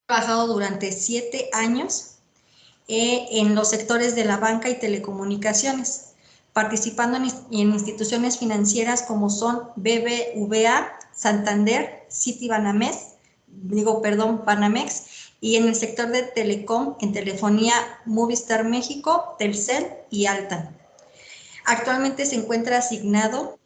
trabajado durante 7 años en los sectores de la banca y telecomunicaciones, participando en instituciones financieras como son BBVA, Santander, Banamex, y en el sector de telecom, en telefonía Movistar México, Telcel y Altan. Actualmente se encuentra asignado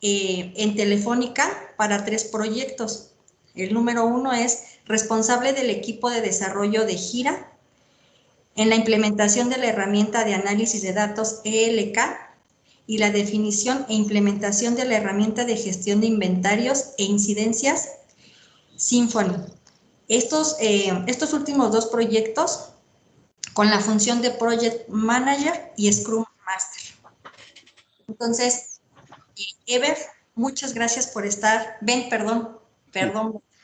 en Telefónica para 3 proyectos. El número 1 es responsable del equipo de desarrollo de Gira, en la implementación de la herramienta de análisis de datos ELK y la definición e implementación de la herramienta de gestión de inventarios e incidencias Symphony. Estos últimos 2 proyectos con la función de Project Manager y Scrum Master. Entonces, Ever, muchas gracias por estar. Perdón.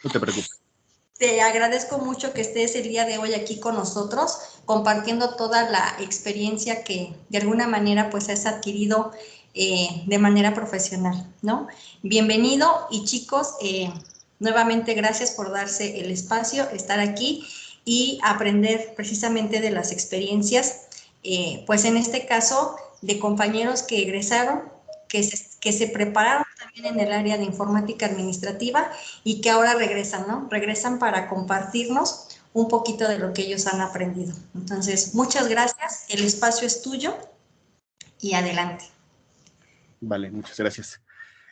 No te preocupes. Te agradezco mucho que estés el día de hoy aquí con nosotros, compartiendo toda la experiencia que de alguna manera pues has adquirido de manera profesional, ¿no? Bienvenido y chicos, nuevamente gracias por darse el espacio, estar aquí y aprender precisamente de las experiencias, pues en este caso de compañeros que egresaron, que se prepararon también en el área de informática administrativa y que ahora regresan, ¿no? Regresan para compartirnos un poquito de lo que ellos han aprendido. Entonces, muchas gracias, el espacio es tuyo y adelante. Vale, muchas gracias.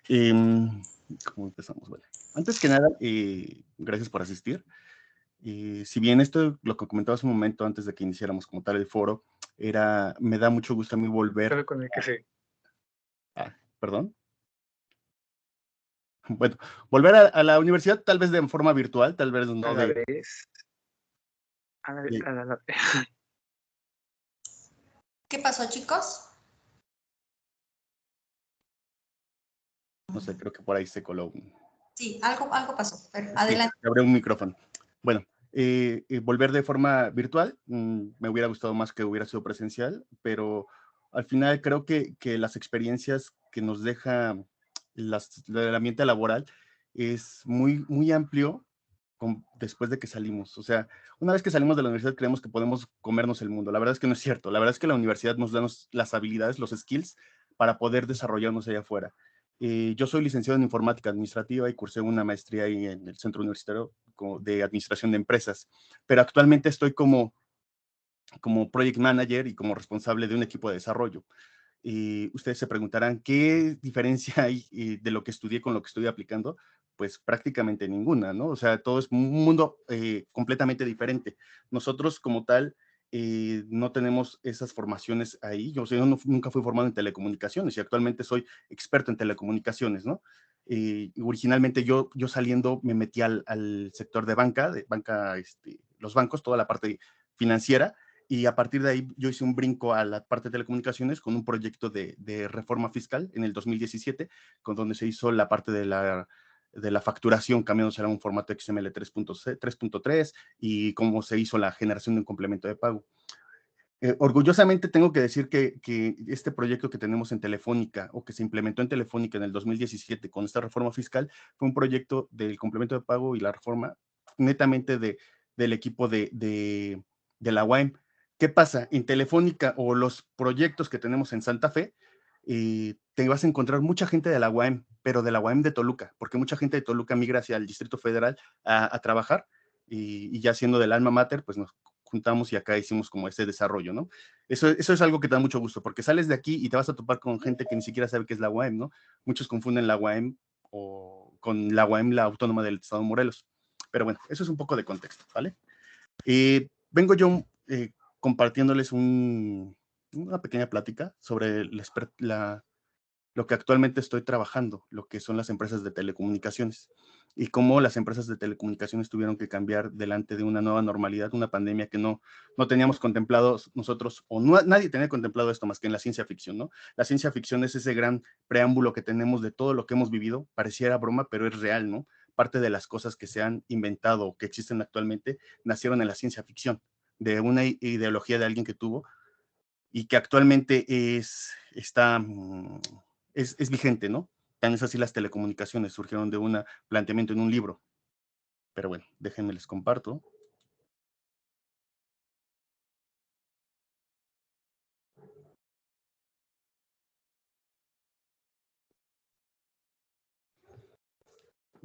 ¿Cómo empezamos? Vale. Antes que nada, gracias por asistir. Si bien esto, lo que comentaba hace un momento antes de que iniciáramos como tal el foro, me da mucho gusto a mí volver. Con el que sí. Perdón. Bueno, volver a la universidad tal vez de forma virtual, tal vez no de... ¿Qué pasó, chicos? No sé, creo que por ahí se coló un... Sí, algo pasó, pero adelante. Sí, abrió un micrófono. Bueno, volver de forma virtual, me hubiera gustado más que hubiera sido presencial, pero al final creo que las experiencias que nos deja el ambiente laboral es muy, muy amplio después de que salimos. O sea, una vez que salimos de la universidad creemos que podemos comernos el mundo. La verdad es que no es cierto. La verdad es que la universidad nos da las habilidades, los skills para poder desarrollarnos allá afuera. Yo soy licenciado en informática administrativa y cursé una maestría ahí en el Centro Universitario de Administración de Empresas, pero actualmente estoy como Project Manager y como responsable de un equipo de desarrollo. Ustedes se preguntarán, ¿qué diferencia hay de lo que estudié con lo que estoy aplicando? Pues prácticamente ninguna, ¿no? O sea, todo es un mundo completamente diferente. Nosotros como tal no tenemos esas formaciones ahí. Yo, o sea, yo nunca fui formado en telecomunicaciones y actualmente soy experto en telecomunicaciones, ¿no? Originalmente yo saliendo me metí al sector de banca, los bancos, toda la parte financiera, y a partir de ahí yo hice un brinco a la parte de telecomunicaciones con un proyecto de reforma fiscal en el 2017, con donde se hizo la parte de la facturación, cambiándose a un formato XML 3.3 y cómo se hizo la generación de un complemento de pago. Orgullosamente tengo que decir que este proyecto que tenemos en Telefónica o que se implementó en Telefónica en el 2017 con esta reforma fiscal fue un proyecto del complemento de pago y la reforma netamente del equipo de la UAM. ¿Qué pasa? En Telefónica o los proyectos que tenemos en Santa Fe, te vas a encontrar mucha gente de la UAM, pero de la UAM de Toluca, porque mucha gente de Toluca migra hacia el Distrito Federal a trabajar y ya siendo del alma mater, pues nos juntamos y acá hicimos como ese desarrollo, ¿no? Eso es algo que te da mucho gusto, porque sales de aquí y te vas a topar con gente que ni siquiera sabe qué es la UAM, ¿no? Muchos confunden la UAM con la UAM, la Autónoma del Estado de Morelos. Pero bueno, eso es un poco de contexto, ¿vale? Vengo yo compartiéndoles una pequeña plática sobre lo que actualmente estoy trabajando, lo que son las empresas de telecomunicaciones y cómo las empresas de telecomunicaciones tuvieron que cambiar delante de una nueva normalidad, una pandemia que no teníamos contemplado nosotros, o nadie tenía contemplado esto más que en la ciencia ficción, ¿no? La ciencia ficción es ese gran preámbulo que tenemos de todo lo que hemos vivido, pareciera broma, pero es real, ¿no? Parte de las cosas que se han inventado o que existen actualmente nacieron en la ciencia ficción, de una ideología de alguien que tuvo y que actualmente es vigente, ¿no? Tan es así las telecomunicaciones, surgieron de un planteamiento en un libro. Pero bueno, déjenme les comparto.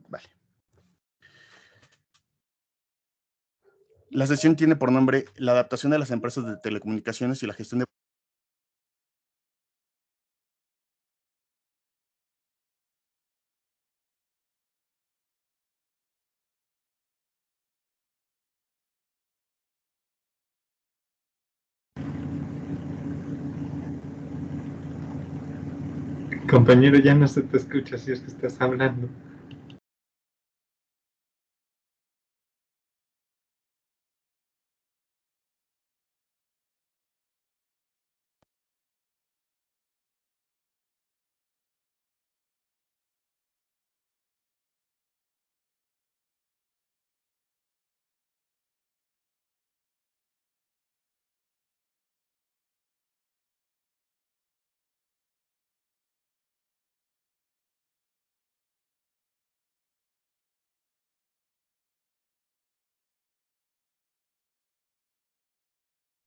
Vale. La sesión tiene por nombre la adaptación de las empresas de telecomunicaciones y la gestión de... Compañero, ya no se te escucha si es que estás hablando.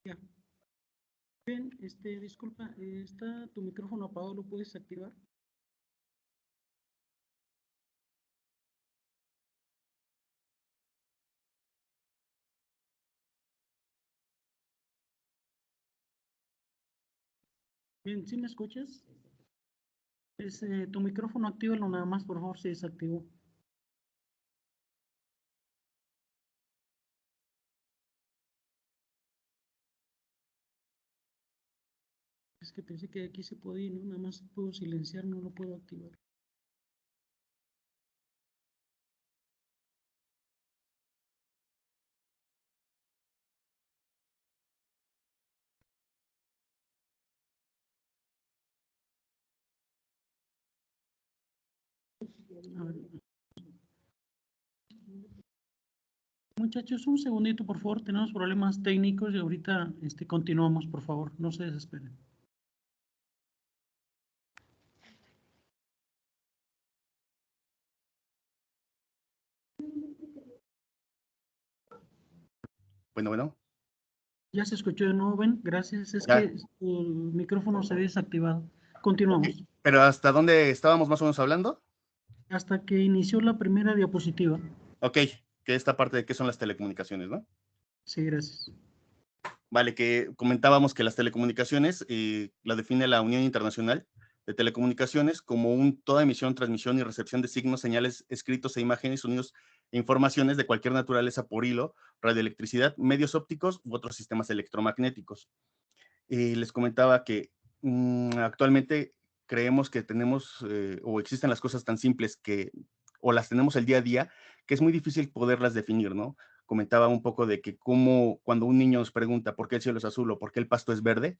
Ya. Bien, disculpa, ¿está tu micrófono apagado? ¿Lo puedes activar? Bien, ¿sí me escuchas? Tu micrófono actívalo nada más, por favor, se desactivó. Es que pensé que aquí se podía, ¿no? Nada más puedo silenciar, no lo puedo activar. A ver. Muchachos, un segundito, por favor. Tenemos problemas técnicos y ahorita continuamos, por favor. No se desesperen. Bueno. Ya se escuchó de nuevo, Ben. Gracias. Es Ya. que el micrófono se había desactivado. Continuamos. Okay. ¿Pero hasta dónde estábamos más o menos hablando? Hasta que inició la primera diapositiva. Ok, que esta parte de qué son las telecomunicaciones, ¿no? Sí, gracias. Vale, que comentábamos que las telecomunicaciones la define la Unión Internacional de Telecomunicaciones como toda emisión, transmisión y recepción de signos, señales, escritos e imágenes, sonidos e informaciones de cualquier naturaleza por hilo, radioelectricidad, medios ópticos u otros sistemas electromagnéticos. Les comentaba que actualmente creemos que tenemos o existen las cosas tan simples o las tenemos el día a día, que es muy difícil poderlas definir, ¿no? Comentaba un poco de que cuando un niño nos pregunta por qué el cielo es azul o por qué el pasto es verde,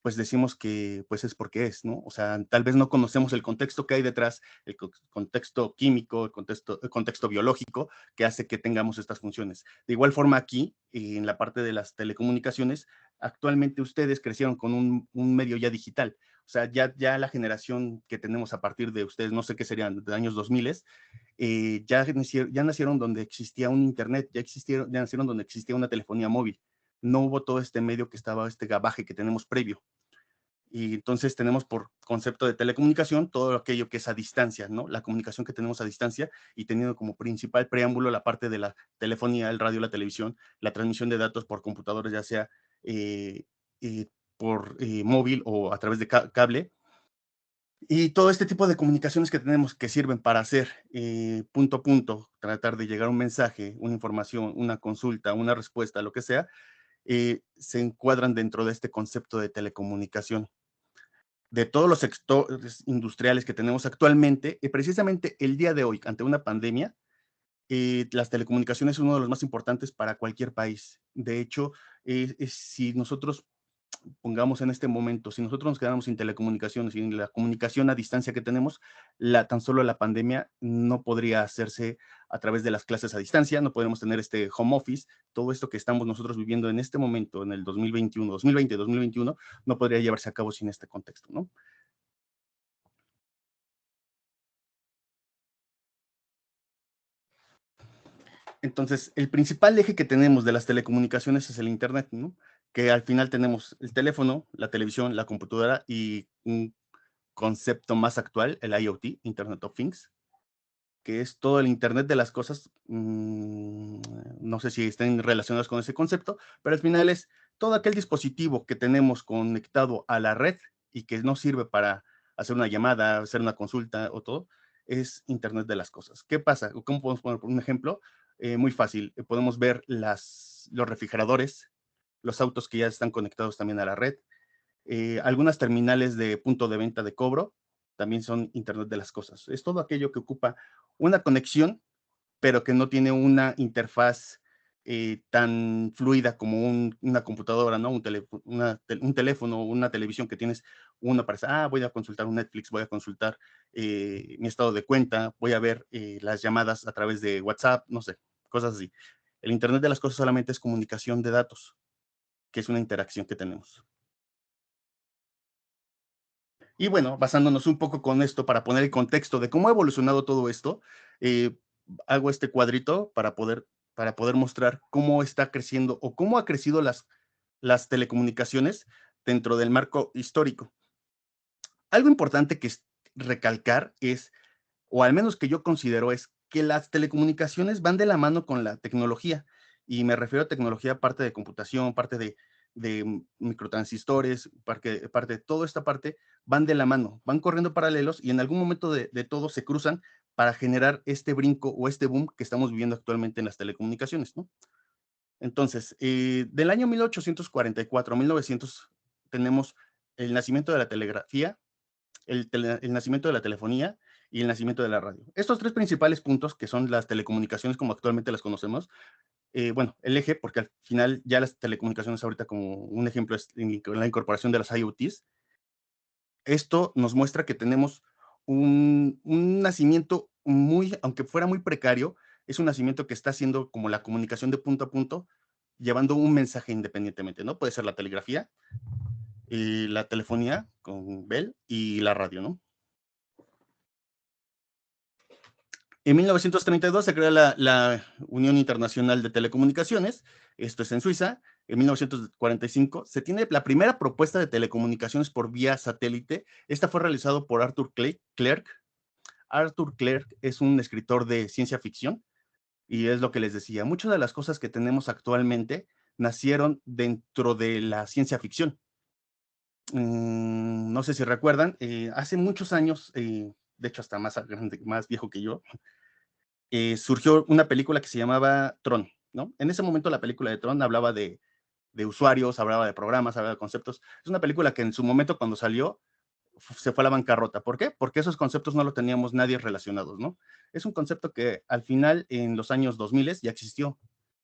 pues decimos que pues es porque es, ¿no? O sea, tal vez no conocemos el contexto que hay detrás, el contexto químico, el contexto biológico que hace que tengamos estas funciones. De igual forma aquí, en la parte de las telecomunicaciones, actualmente ustedes crecieron con un medio ya digital. O sea, ya la generación que tenemos a partir de ustedes, no sé qué serían, de años 2000, ya nacieron donde existía un internet, ya nacieron donde existía una telefonía móvil. No hubo todo este medio que estaba, este gabaje que tenemos previo. Y entonces tenemos por concepto de telecomunicación todo aquello que es a distancia, ¿no? La comunicación que tenemos a distancia y teniendo como principal preámbulo la parte de la telefonía, el radio, la televisión, la transmisión de datos por computadores, ya sea por móvil o a través de cable. Y todo este tipo de comunicaciones que tenemos que sirven para hacer punto a punto, tratar de llegar a un mensaje, una información, una consulta, una respuesta, lo que sea, se encuadran dentro de este concepto de telecomunicación. De todos los sectores industriales que tenemos actualmente, precisamente el día de hoy, ante una pandemia, las telecomunicaciones son uno de los más importantes para cualquier país. De hecho, si nosotros pongamos en este momento, si nosotros nos quedamos sin telecomunicaciones, sin la comunicación a distancia que tenemos, tan solo la pandemia no podría hacerse a través de las clases a distancia, no podemos tener este home office, todo esto que estamos nosotros viviendo en este momento, en el 2021, 2020, 2021, no podría llevarse a cabo sin este contexto, ¿no? Entonces, el principal eje que tenemos de las telecomunicaciones es el Internet, ¿no? Que al final tenemos el teléfono, la televisión, la computadora y un concepto más actual, el IoT, Internet of Things, que es todo el Internet de las cosas. No sé si estén relacionados con ese concepto, pero al final es todo aquel dispositivo que tenemos conectado a la red y que no sirve para hacer una llamada, hacer una consulta o todo, es Internet de las cosas. ¿Qué pasa? ¿Cómo podemos poner un ejemplo? Muy fácil. Podemos ver los refrigeradores, los autos que ya están conectados también a la red, algunas terminales de punto de venta de cobro, también son Internet de las cosas. Es todo aquello que ocupa una conexión, pero que no tiene una interfaz tan fluida como una computadora, ¿no? Un teléfono o una televisión que tienes uno para, voy a consultar un Netflix, voy a consultar mi estado de cuenta, voy a ver las llamadas a través de WhatsApp, no sé, cosas así. El Internet de las cosas solamente es comunicación de datos, que es una interacción que tenemos. Y bueno, basándonos un poco con esto para poner el contexto de cómo ha evolucionado todo esto, hago este cuadrito para poder mostrar cómo está creciendo o cómo ha crecido las telecomunicaciones dentro del marco histórico. Algo importante que recalcar es, o al menos que yo considero, es que las telecomunicaciones van de la mano con la tecnología. Y me refiero a tecnología, parte de computación, parte de microtransistores, parte de toda esta parte, van de la mano, van corriendo paralelos y en algún momento de todo se cruzan para generar este brinco o este boom que estamos viviendo actualmente en las telecomunicaciones, ¿no? Entonces, del año 1844 a 1900 tenemos el nacimiento de la telegrafía, el nacimiento de la telefonía y el nacimiento de la radio. Estos tres principales puntos, que son las telecomunicaciones como actualmente las conocemos, bueno, el eje, porque al final ya las telecomunicaciones ahorita como un ejemplo es la incorporación de las IoTs. Esto nos muestra que tenemos un nacimiento muy, aunque fuera muy precario, es un nacimiento que está haciendo como la comunicación de punto a punto, llevando un mensaje independientemente, ¿no? Puede ser la telegrafía, la telefonía con Bell y la radio, ¿no? En 1932 se crea la Unión Internacional de Telecomunicaciones, esto es en Suiza. En 1945 se tiene la primera propuesta de telecomunicaciones por vía satélite. Esta fue realizada por Arthur Clarke. Arthur Clarke es un escritor de ciencia ficción y es lo que les decía. Muchas de las cosas que tenemos actualmente nacieron dentro de la ciencia ficción. No sé si recuerdan, hace muchos años, de hecho hasta más grande, más viejo que yo, surgió una película que se llamaba Tron, ¿no? En ese momento la película de Tron hablaba de usuarios, hablaba de programas, hablaba de conceptos. Es una película que en su momento cuando salió se fue a la bancarrota. ¿Por qué? Porque esos conceptos no los teníamos nadie relacionados, ¿no? Es un concepto que al final en los años 2000 ya existió,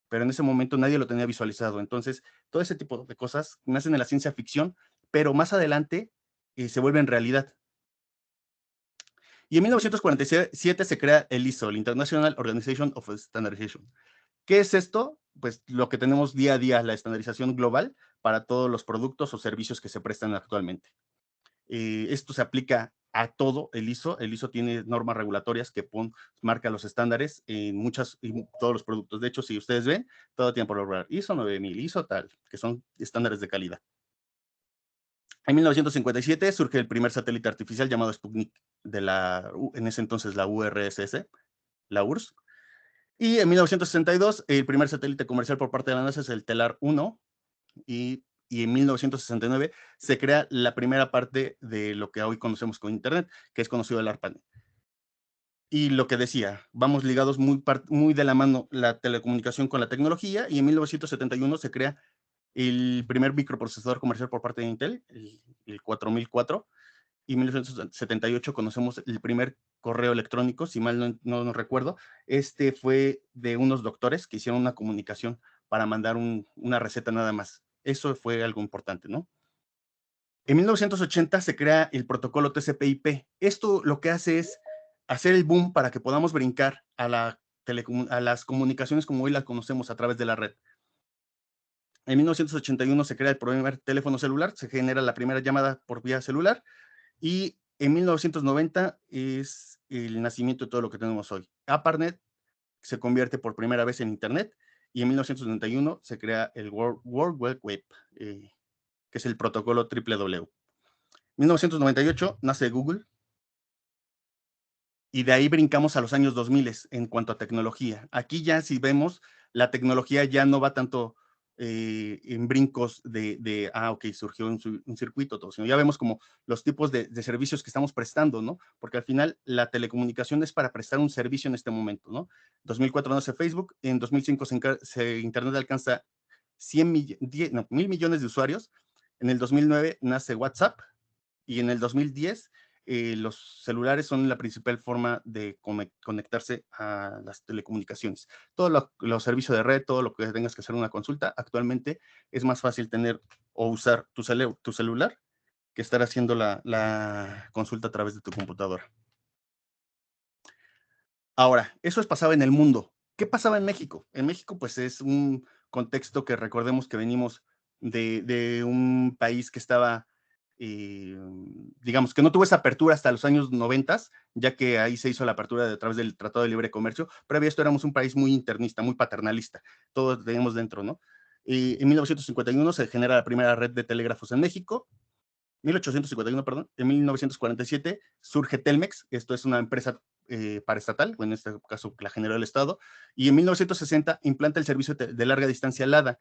pero en ese momento nadie lo tenía visualizado. Entonces, todo ese tipo de cosas nacen en la ciencia ficción, pero más adelante se vuelven realidad. Y en 1947 se crea el ISO, el International Organization of Standardization. ¿Qué es esto? Pues lo que tenemos día a día, la estandarización global para todos los productos o servicios que se prestan actualmente. Esto se aplica a todo el ISO. El ISO tiene normas regulatorias que marca los estándares en todos los productos. De hecho, si ustedes ven, todo tiene por lograr ISO 9000, ISO tal, que son estándares de calidad. En 1957 surge el primer satélite artificial llamado Sputnik, en ese entonces la URSS, la URSS. Y en 1962, el primer satélite comercial por parte de la NASA es el Telar 1. Y en 1969 se crea la primera parte de lo que hoy conocemos como Internet, que es conocido el ARPANET. Y lo que decía, vamos ligados muy de la mano la telecomunicación con la tecnología, y en 1971 se crea el primer microprocesador comercial por parte de Intel, el 4004, y en 1978 conocemos el primer correo electrónico, si mal no recuerdo. Este fue de unos doctores que hicieron una comunicación para mandar una receta nada más. Eso fue algo importante, ¿no? En 1980 se crea el protocolo TCP/IP. Esto lo que hace es hacer el boom para que podamos brincar a las comunicaciones como hoy las conocemos a través de la red. En 1981 se crea el primer teléfono celular, se genera la primera llamada por vía celular, y en 1990 es el nacimiento de todo lo que tenemos hoy. ARPANET se convierte por primera vez en Internet, y en 1991 se crea el World Wide Web, que es el protocolo WWW. 1998 nace Google, Y de ahí brincamos a los años 2000 en cuanto a tecnología. Aquí ya, si vemos, la tecnología ya no va tanto en brincos ok, surgió un circuito, todo, sino ya vemos como los tipos de servicios que estamos prestando, ¿no? Porque al final la telecomunicación es para prestar un servicio en este momento, ¿no? 2004 nace Facebook, en 2005 Internet alcanza 1.000 millones de usuarios, en el 2009 nace WhatsApp y en el 2010 los celulares son la principal forma de conectarse a las telecomunicaciones. Todos los servicios de red, todo lo que tengas que hacer una consulta, actualmente es más fácil tener o usar tu celular que estar haciendo la consulta a través de tu computadora. Ahora, eso pasaba en el mundo. ¿Qué pasaba en México? En México, pues es un contexto que recordemos que venimos de un país que estaba, digamos, que no tuvo esa apertura hasta los años 90, ya que ahí se hizo la apertura a través del Tratado de Libre Comercio. Previo a esto éramos un país muy internista, muy paternalista. Todos teníamos dentro, ¿no? En 1951 se genera la primera red de telégrafos en México. 1851, perdón, en 1947 surge Telmex, esto es una empresa paraestatal, en este caso la generó el Estado, y en 1960 implanta el servicio de larga distancia LADA.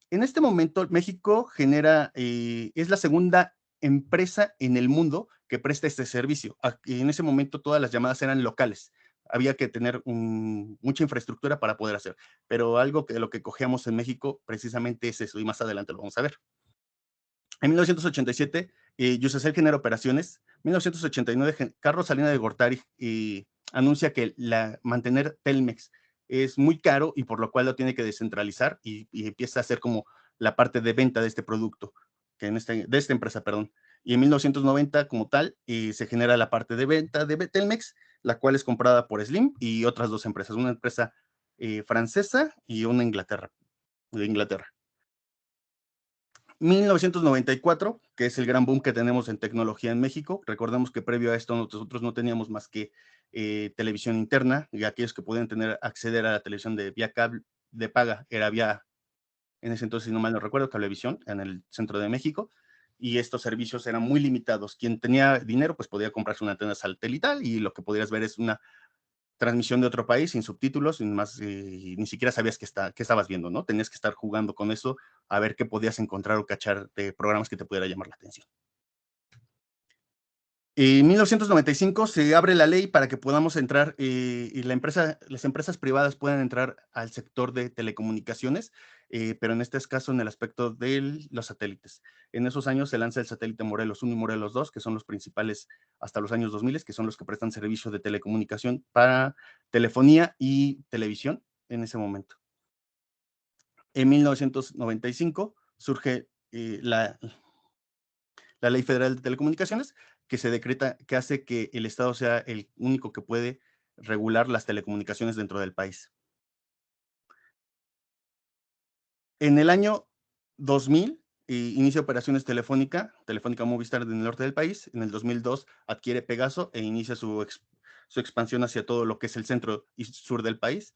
En este momento, México es la segunda empresa en el mundo que presta este servicio. En ese momento todas las llamadas eran locales, había que tener mucha infraestructura para poder hacer, pero algo de lo que cogíamos en México precisamente es eso, y más adelante lo vamos a ver. En 1987, Yusacell genera operaciones. En 1989, Carlos Salinas de Gortari anuncia que mantener Telmex es muy caro y por lo cual lo tiene que descentralizar y empieza a hacer como la parte de venta de este producto, de esta empresa, perdón. Y en 1990, como tal, se genera la parte de venta de Telmex, la cual es comprada por Slim y otras dos empresas, una empresa francesa y una de Inglaterra. 1994, que es el gran boom que tenemos en tecnología en México. Recordemos que previo a esto nosotros no teníamos más que televisión interna, y aquellos que podían acceder a la televisión de vía cable de paga era vía, en ese entonces, si no mal no recuerdo, Cablevisión, en el centro de México, y estos servicios eran muy limitados. Quien tenía dinero, pues podía comprarse una antena satelital y lo que podrías ver es una transmisión de otro país sin subtítulos, sin más, ni siquiera sabías qué estabas viendo, ¿no? Tenías que estar jugando con eso a ver qué podías encontrar o cachar de programas que te pudiera llamar la atención. En 1995 se abre la ley para que podamos entrar y las empresas privadas puedan entrar al sector de telecomunicaciones, pero en este caso en el aspecto de los satélites. En esos años se lanza el satélite Morelos 1 y Morelos 2, que son los principales hasta los años 2000, que son los que prestan servicio de telecomunicación para telefonía y televisión en ese momento. En 1995 surge la Ley Federal de Telecomunicaciones, que se decreta, que hace que el Estado sea el único que puede regular las telecomunicaciones dentro del país. En el año 2000 inicia operaciones Telefónica Movistar en el norte del país. En el 2002 adquiere Pegaso e inicia su expansión hacia todo lo que es el centro y sur del país.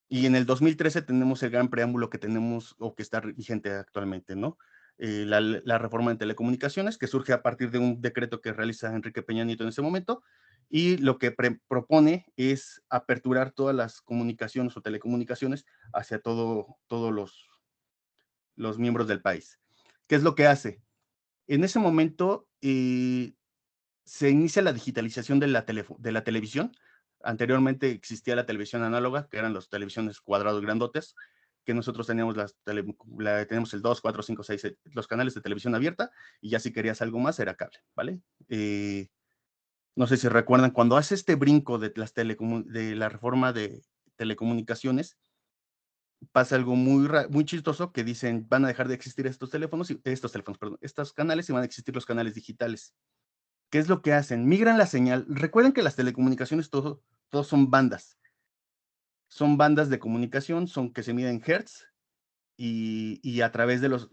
Y en el 2013 tenemos el gran preámbulo que tenemos o que está vigente actualmente, ¿no? La reforma de telecomunicaciones, que surge a partir de un decreto que realiza Enrique Peña Nieto en ese momento, y lo que propone es aperturar todas las comunicaciones o telecomunicaciones hacia todos los miembros del país. ¿Qué es lo que hace? En ese momento se inicia la digitalización de la televisión. Anteriormente existía la televisión análoga, que eran las televisiones cuadrados grandotes, que nosotros teníamos tenemos el 2, 4, 5, 6, los canales de televisión abierta, y ya si querías algo más era cable, ¿vale? No sé si recuerdan, cuando hace este brinco de la reforma de telecomunicaciones, pasa algo muy chistoso, que dicen, van a dejar de existir estos canales y van a existir los canales digitales. ¿Qué es lo que hacen? Migran la señal. Recuerden que las telecomunicaciones todos son bandas. Son bandas de comunicación, que se miden en hertz, y a través de los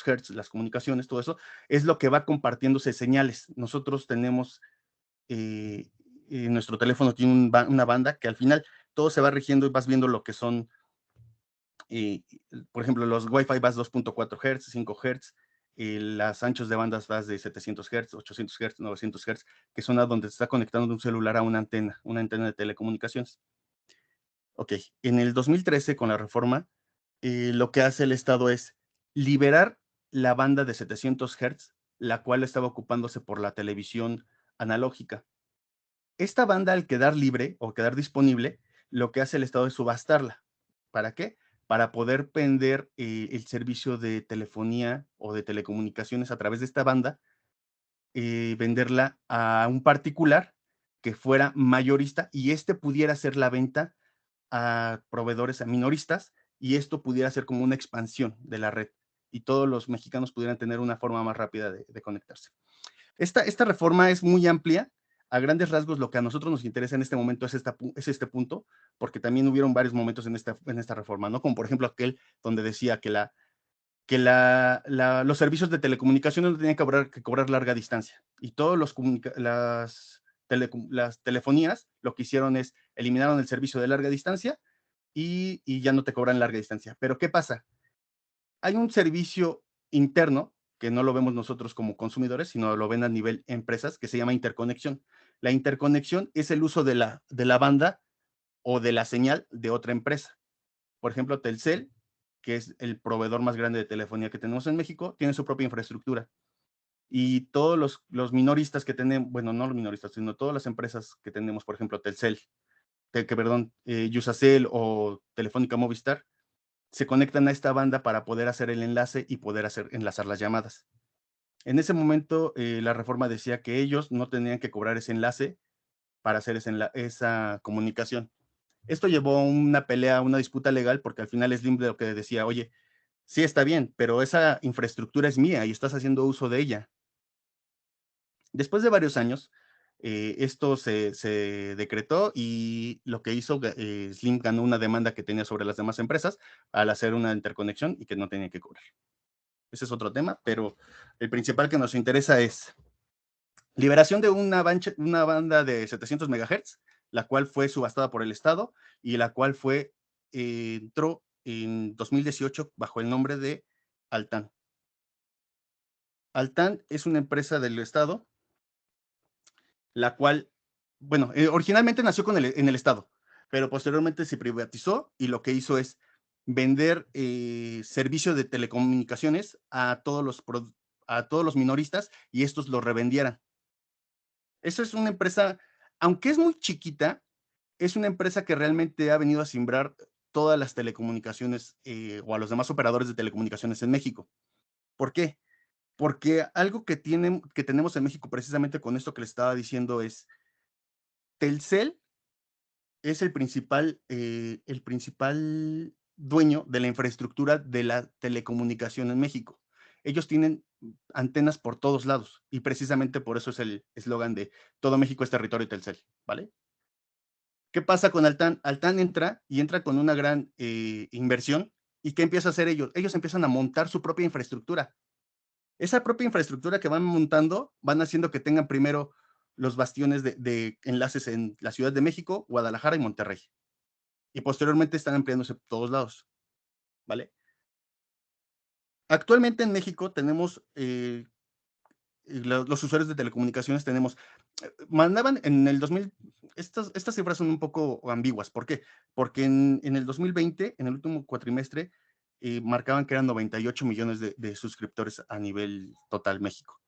hertz, las comunicaciones, todo eso, es lo que va compartiéndose señales. Nosotros tenemos, nuestro teléfono tiene una banda que al final todo se va rigiendo y vas viendo lo que son, por ejemplo, los Wi-Fi vas 2.4 Hz, 5 Hz, las anchos de bandas vas de 700 Hz, 800 Hz, 900 Hz, que son a donde se está conectando un celular a una antena de telecomunicaciones. Ok, en el 2013, con la reforma, lo que hace el Estado es liberar la banda de 700 Hz, la cual estaba ocupándose por la televisión analógica. Esta banda, al quedar libre o quedar disponible, lo que hace el Estado es subastarla. ¿Para qué? Para poder vender el servicio de telefonía o de telecomunicaciones a través de esta banda, venderla a un particular que fuera mayorista y pudiera hacer la venta a proveedores, a minoristas, y esto pudiera ser como una expansión de la red y todos los mexicanos pudieran tener una forma más rápida de conectarse. Esta reforma es muy amplia. A grandes rasgos, lo que a nosotros nos interesa en este momento es este punto, porque también hubieron varios momentos en esta reforma, ¿no? Como por ejemplo aquel donde decía que los servicios de telecomunicaciones no tenían que cobrar larga distancia, y todos las telefonías lo que hicieron es eliminaron el servicio de larga distancia y ya no te cobran larga distancia. Pero ¿qué pasa? Hay un servicio interno que no lo vemos nosotros como consumidores, sino lo ven a nivel empresas, que se llama interconexión. La interconexión es el uso de la banda o de la señal de otra empresa. Por ejemplo, Telcel, que es el proveedor más grande de telefonía que tenemos en México, tiene su propia infraestructura. Y todos los minoristas que tenemos, bueno, no los minoristas, sino todas las empresas que tenemos, por ejemplo, Telcel, Yusacel o Telefónica Movistar, se conectan a esta banda para poder hacer el enlace y poder enlazar las llamadas. En ese momento, la reforma decía que ellos no tenían que cobrar ese enlace para hacer esa comunicación. Esto llevó a una pelea, una disputa legal, porque al final Slim lo que decía, oye, sí está bien, pero esa infraestructura es mía y estás haciendo uso de ella. Después de varios años, esto se decretó y lo que hizo, Slim ganó una demanda que tenía sobre las demás empresas al hacer una interconexión y que no tenía que cobrar. Ese es otro tema, pero el principal que nos interesa es liberación de una banda de 700 MHz, la cual fue subastada por el Estado y la cual entró en 2018 bajo el nombre de Altán. Altán es una empresa del Estado, la cual, bueno, originalmente nació en el Estado, pero posteriormente se privatizó y lo que hizo es vender servicios de telecomunicaciones a todos los minoristas y estos lo revendieran. Eso es una empresa, aunque es muy chiquita, es una empresa que realmente ha venido a simbrar todas las telecomunicaciones o a los demás operadores de telecomunicaciones en México. ¿Por qué? Porque algo que tenemos en México precisamente con esto que les estaba diciendo es Telcel es el principal dueño de la infraestructura de la telecomunicación en México. Ellos tienen antenas por todos lados y precisamente por eso es el eslogan de todo México es territorio Telcel, ¿vale? ¿Qué pasa con Altán? Altán entra con una gran inversión. ¿Y qué empieza a hacer ellos? Ellos empiezan a montar su propia infraestructura. Esa propia infraestructura que van montando, van haciendo que tengan primero los bastiones de enlaces en la Ciudad de México, Guadalajara y Monterrey. Y posteriormente están ampliándose por todos lados, ¿vale? Actualmente en México tenemos los usuarios de telecomunicaciones mandaban en el 2000, estas cifras son un poco ambiguas. ¿Por qué? Porque en el 2020, en el último cuatrimestre, marcaban que eran 98 millones de suscriptores a nivel total México.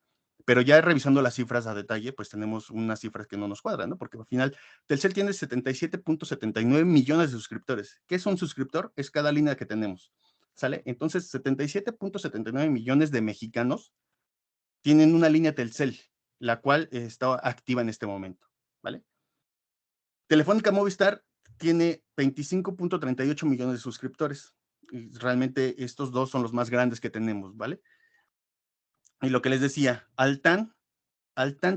Pero ya revisando las cifras a detalle, pues tenemos unas cifras que no nos cuadran, ¿no? Porque al final Telcel tiene 77.79 millones de suscriptores. ¿Qué es un suscriptor? Es cada línea que tenemos, ¿sale? Entonces, 77.79 millones de mexicanos tienen una línea Telcel, la cual está activa en este momento, ¿vale? Telefónica Movistar tiene 25.38 millones de suscriptores. Y realmente estos dos son los más grandes que tenemos, ¿vale? Y lo que les decía, Altán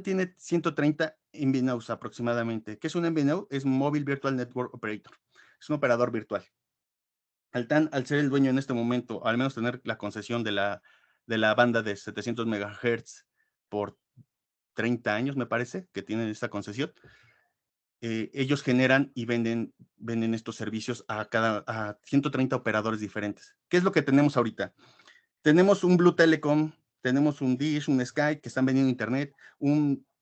tiene 130 MVNOs aproximadamente. ¿Qué es un MVNO? Es Mobile Virtual Network Operator. Es un operador virtual. Altán, al ser el dueño en este momento, al menos tener la concesión de la banda de 700 MHz por 30 años, me parece, que tienen esta concesión, ellos generan y venden estos servicios a 130 operadores diferentes. ¿Qué es lo que tenemos ahorita? Tenemos un Blue Telecom, tenemos un Dish, un Sky, que están vendiendo internet,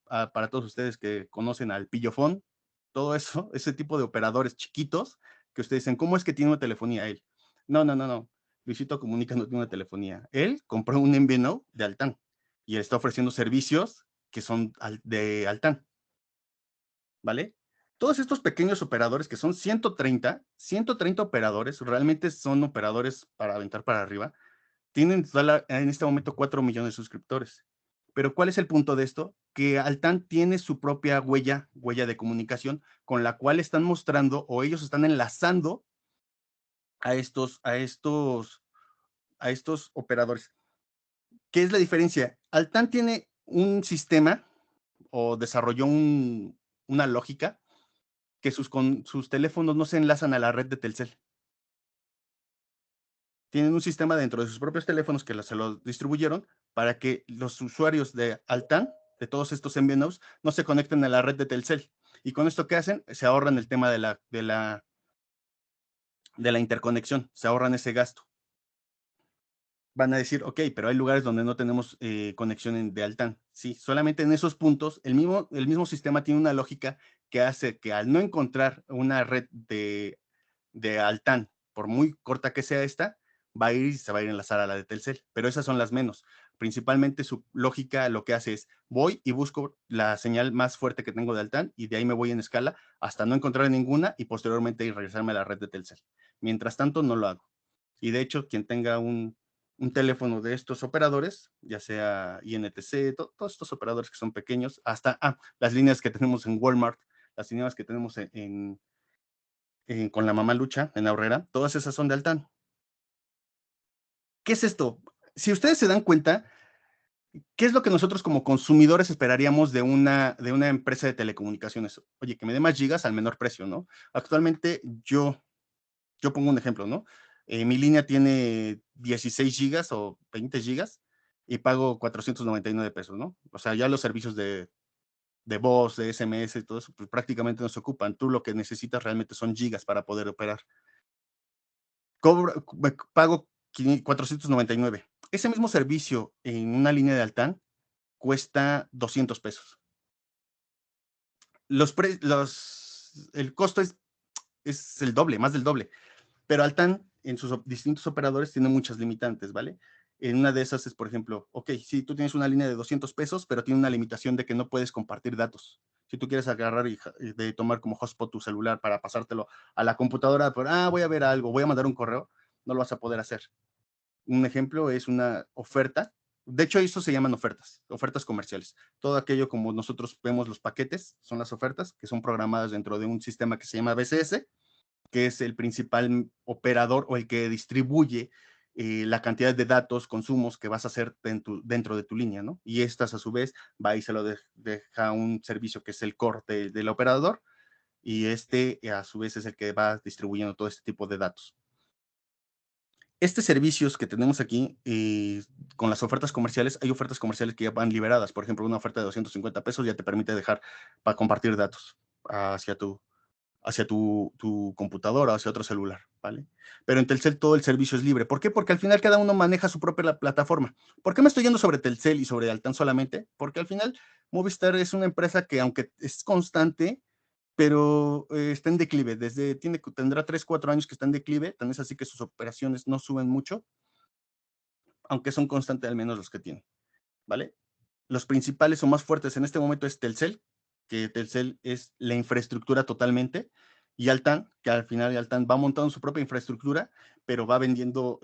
para todos ustedes que conocen al Pillofón, todo eso, ese tipo de operadores chiquitos, que ustedes dicen, ¿cómo es que tiene una telefonía él? No. Luisito Comunica no tiene una telefonía. Él compró un MVNO de Altán y él está ofreciendo servicios que son de Altán, ¿vale? Todos estos pequeños operadores, que son 130 operadores, realmente son operadores para aventar para arriba, tienen en este momento 4 millones de suscriptores. Pero ¿cuál es el punto de esto? Que Altán tiene su propia huella de comunicación con la cual están mostrando o ellos están enlazando a estos operadores. ¿Qué es la diferencia? Altán tiene un sistema o desarrolló una lógica que sus teléfonos no se enlazan a la red de Telcel. Tienen un sistema dentro de sus propios teléfonos que se lo distribuyeron para que los usuarios de Altán, de todos estos MVNOs, no se conecten a la red de Telcel. Y con esto, ¿qué hacen? Se ahorran el tema de la interconexión, se ahorran ese gasto. Van a decir, ok, pero hay lugares donde no tenemos conexión de Altán. Sí, solamente en esos puntos, el mismo sistema tiene una lógica que hace que al no encontrar una red de Altán, por muy corta que sea esta, va a ir y se va a ir a enlazar a la de Telcel, pero esas son las menos. Principalmente su lógica lo que hace es, voy y busco la señal más fuerte que tengo de Altán y de ahí me voy en escala hasta no encontrar ninguna y posteriormente regresarme a la red de Telcel. Mientras tanto, no lo hago. Y de hecho, quien tenga un teléfono de estos operadores, ya sea INTC, todos estos operadores que son pequeños, hasta las líneas que tenemos en Walmart, las líneas que tenemos con la mamá Lucha en Aurrera, todas esas son de Altán. ¿Qué es esto? Si ustedes se dan cuenta, ¿qué es lo que nosotros como consumidores esperaríamos de una empresa de telecomunicaciones? Oye, que me dé más gigas al menor precio, ¿no? Actualmente yo pongo un ejemplo, ¿no? Mi línea tiene 16 gigas o 20 gigas y pago 499 pesos, ¿no? O sea, ya los servicios de voz, de SMS y todo eso, pues prácticamente no se ocupan. Tú lo que necesitas realmente son gigas para poder operar. Pago 499. Ese mismo servicio en una línea de Altán cuesta 200 pesos. El costo es el doble, más del doble. Pero Altán, en sus distintos operadores, tiene muchas limitantes, ¿vale? En una de esas es, por ejemplo, ok, sí, tú tienes una línea de 200 pesos, pero tiene una limitación de que no puedes compartir datos. Si tú quieres agarrar y de tomar como hotspot tu celular para pasártelo a la computadora, voy a ver algo, voy a mandar un correo, no lo vas a poder hacer. Un ejemplo es una oferta. De hecho, eso se llaman ofertas comerciales. Todo aquello como nosotros vemos los paquetes, son las ofertas que son programadas dentro de un sistema que se llama BCS, que es el principal operador o el que distribuye la cantidad de datos, consumos que vas a hacer dentro de tu línea, ¿no? Y estas a su vez va y se lo deja un servicio que es el core del operador y a su vez es el que va distribuyendo todo este tipo de datos. Estos servicios que tenemos aquí, con las ofertas comerciales, hay ofertas comerciales que ya van liberadas. Por ejemplo, una oferta de 250 pesos ya te permite dejar para compartir datos hacia tu computadora, hacia otro celular, ¿vale? Pero en Telcel todo el servicio es libre. ¿Por qué? Porque al final cada uno maneja su propia plataforma. ¿Por qué me estoy yendo sobre Telcel y sobre Altán solamente? Porque al final Movistar es una empresa que, aunque es constante, pero está en declive. Tendrá 3, 4 años que está en declive, tan es así que sus operaciones no suben mucho, aunque son constantes al menos los que tienen, ¿vale? Los principales o más fuertes en este momento es Telcel, que Telcel es la infraestructura totalmente, y Altán, que al final Altán va montando su propia infraestructura, pero va vendiendo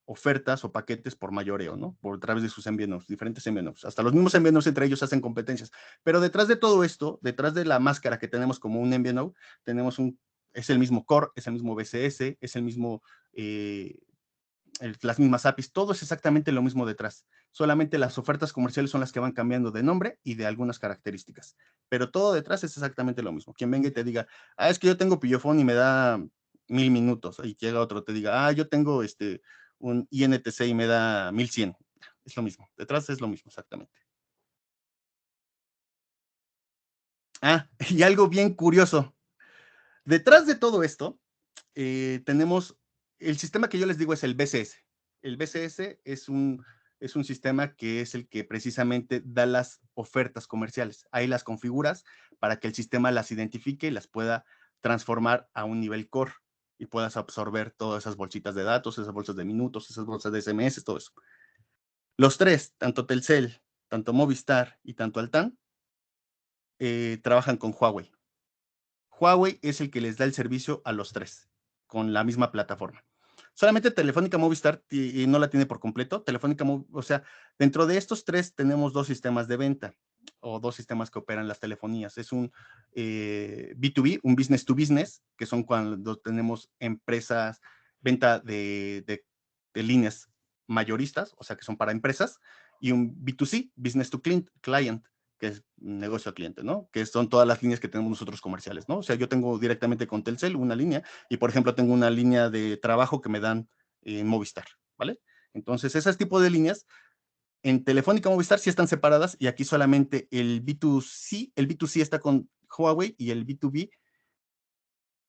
ofertas o paquetes por mayoreo, ¿no? Por través de sus MVNOs, diferentes MVNOs. Hasta los mismos MVNOs entre ellos hacen competencias. Pero detrás de todo esto, detrás de la máscara que tenemos como un MVNO, es el mismo core, es el mismo BCS, es el mismo las mismas APIs, todo es exactamente lo mismo detrás. Solamente las ofertas comerciales son las que van cambiando de nombre y de algunas características. Pero todo detrás es exactamente lo mismo. Quien venga y te diga, es que yo tengo Pillofón y me da 1000 minutos. Y llega otro, te diga, yo tengo un INTC y me da 1100. Es lo mismo. Detrás es lo mismo, exactamente. Y algo bien curioso. Detrás de todo esto, tenemos el sistema que yo les digo es el BCS. El BCS es un es un sistema que es el que precisamente da las ofertas comerciales. Ahí las configuras para que el sistema las identifique y las pueda transformar a un nivel core y puedas absorber todas esas bolsitas de datos, esas bolsas de minutos, esas bolsas de SMS, todo eso. Los tres, tanto Telcel, tanto Movistar y tanto Altán, trabajan con Huawei. Huawei es el que les da el servicio a los tres, con la misma plataforma. Solamente Telefónica Movistar no la tiene por completo. Telefónica, o sea, dentro de estos tres tenemos dos sistemas de venta o dos sistemas que operan las telefonías. Es un B2B, un business to business, que son cuando tenemos empresas, venta de líneas mayoristas, o sea, que son para empresas, y un B2C, business to client, que es negocio a cliente, ¿no? Que son todas las líneas que tenemos nosotros comerciales, ¿no? O sea, yo tengo directamente con Telcel una línea y, por ejemplo, tengo una línea de trabajo que me dan en Movistar, ¿vale? Entonces, ese tipo de líneas en Telefónica Movistar sí están separadas y aquí solamente el B2C está con Huawei y el B2B,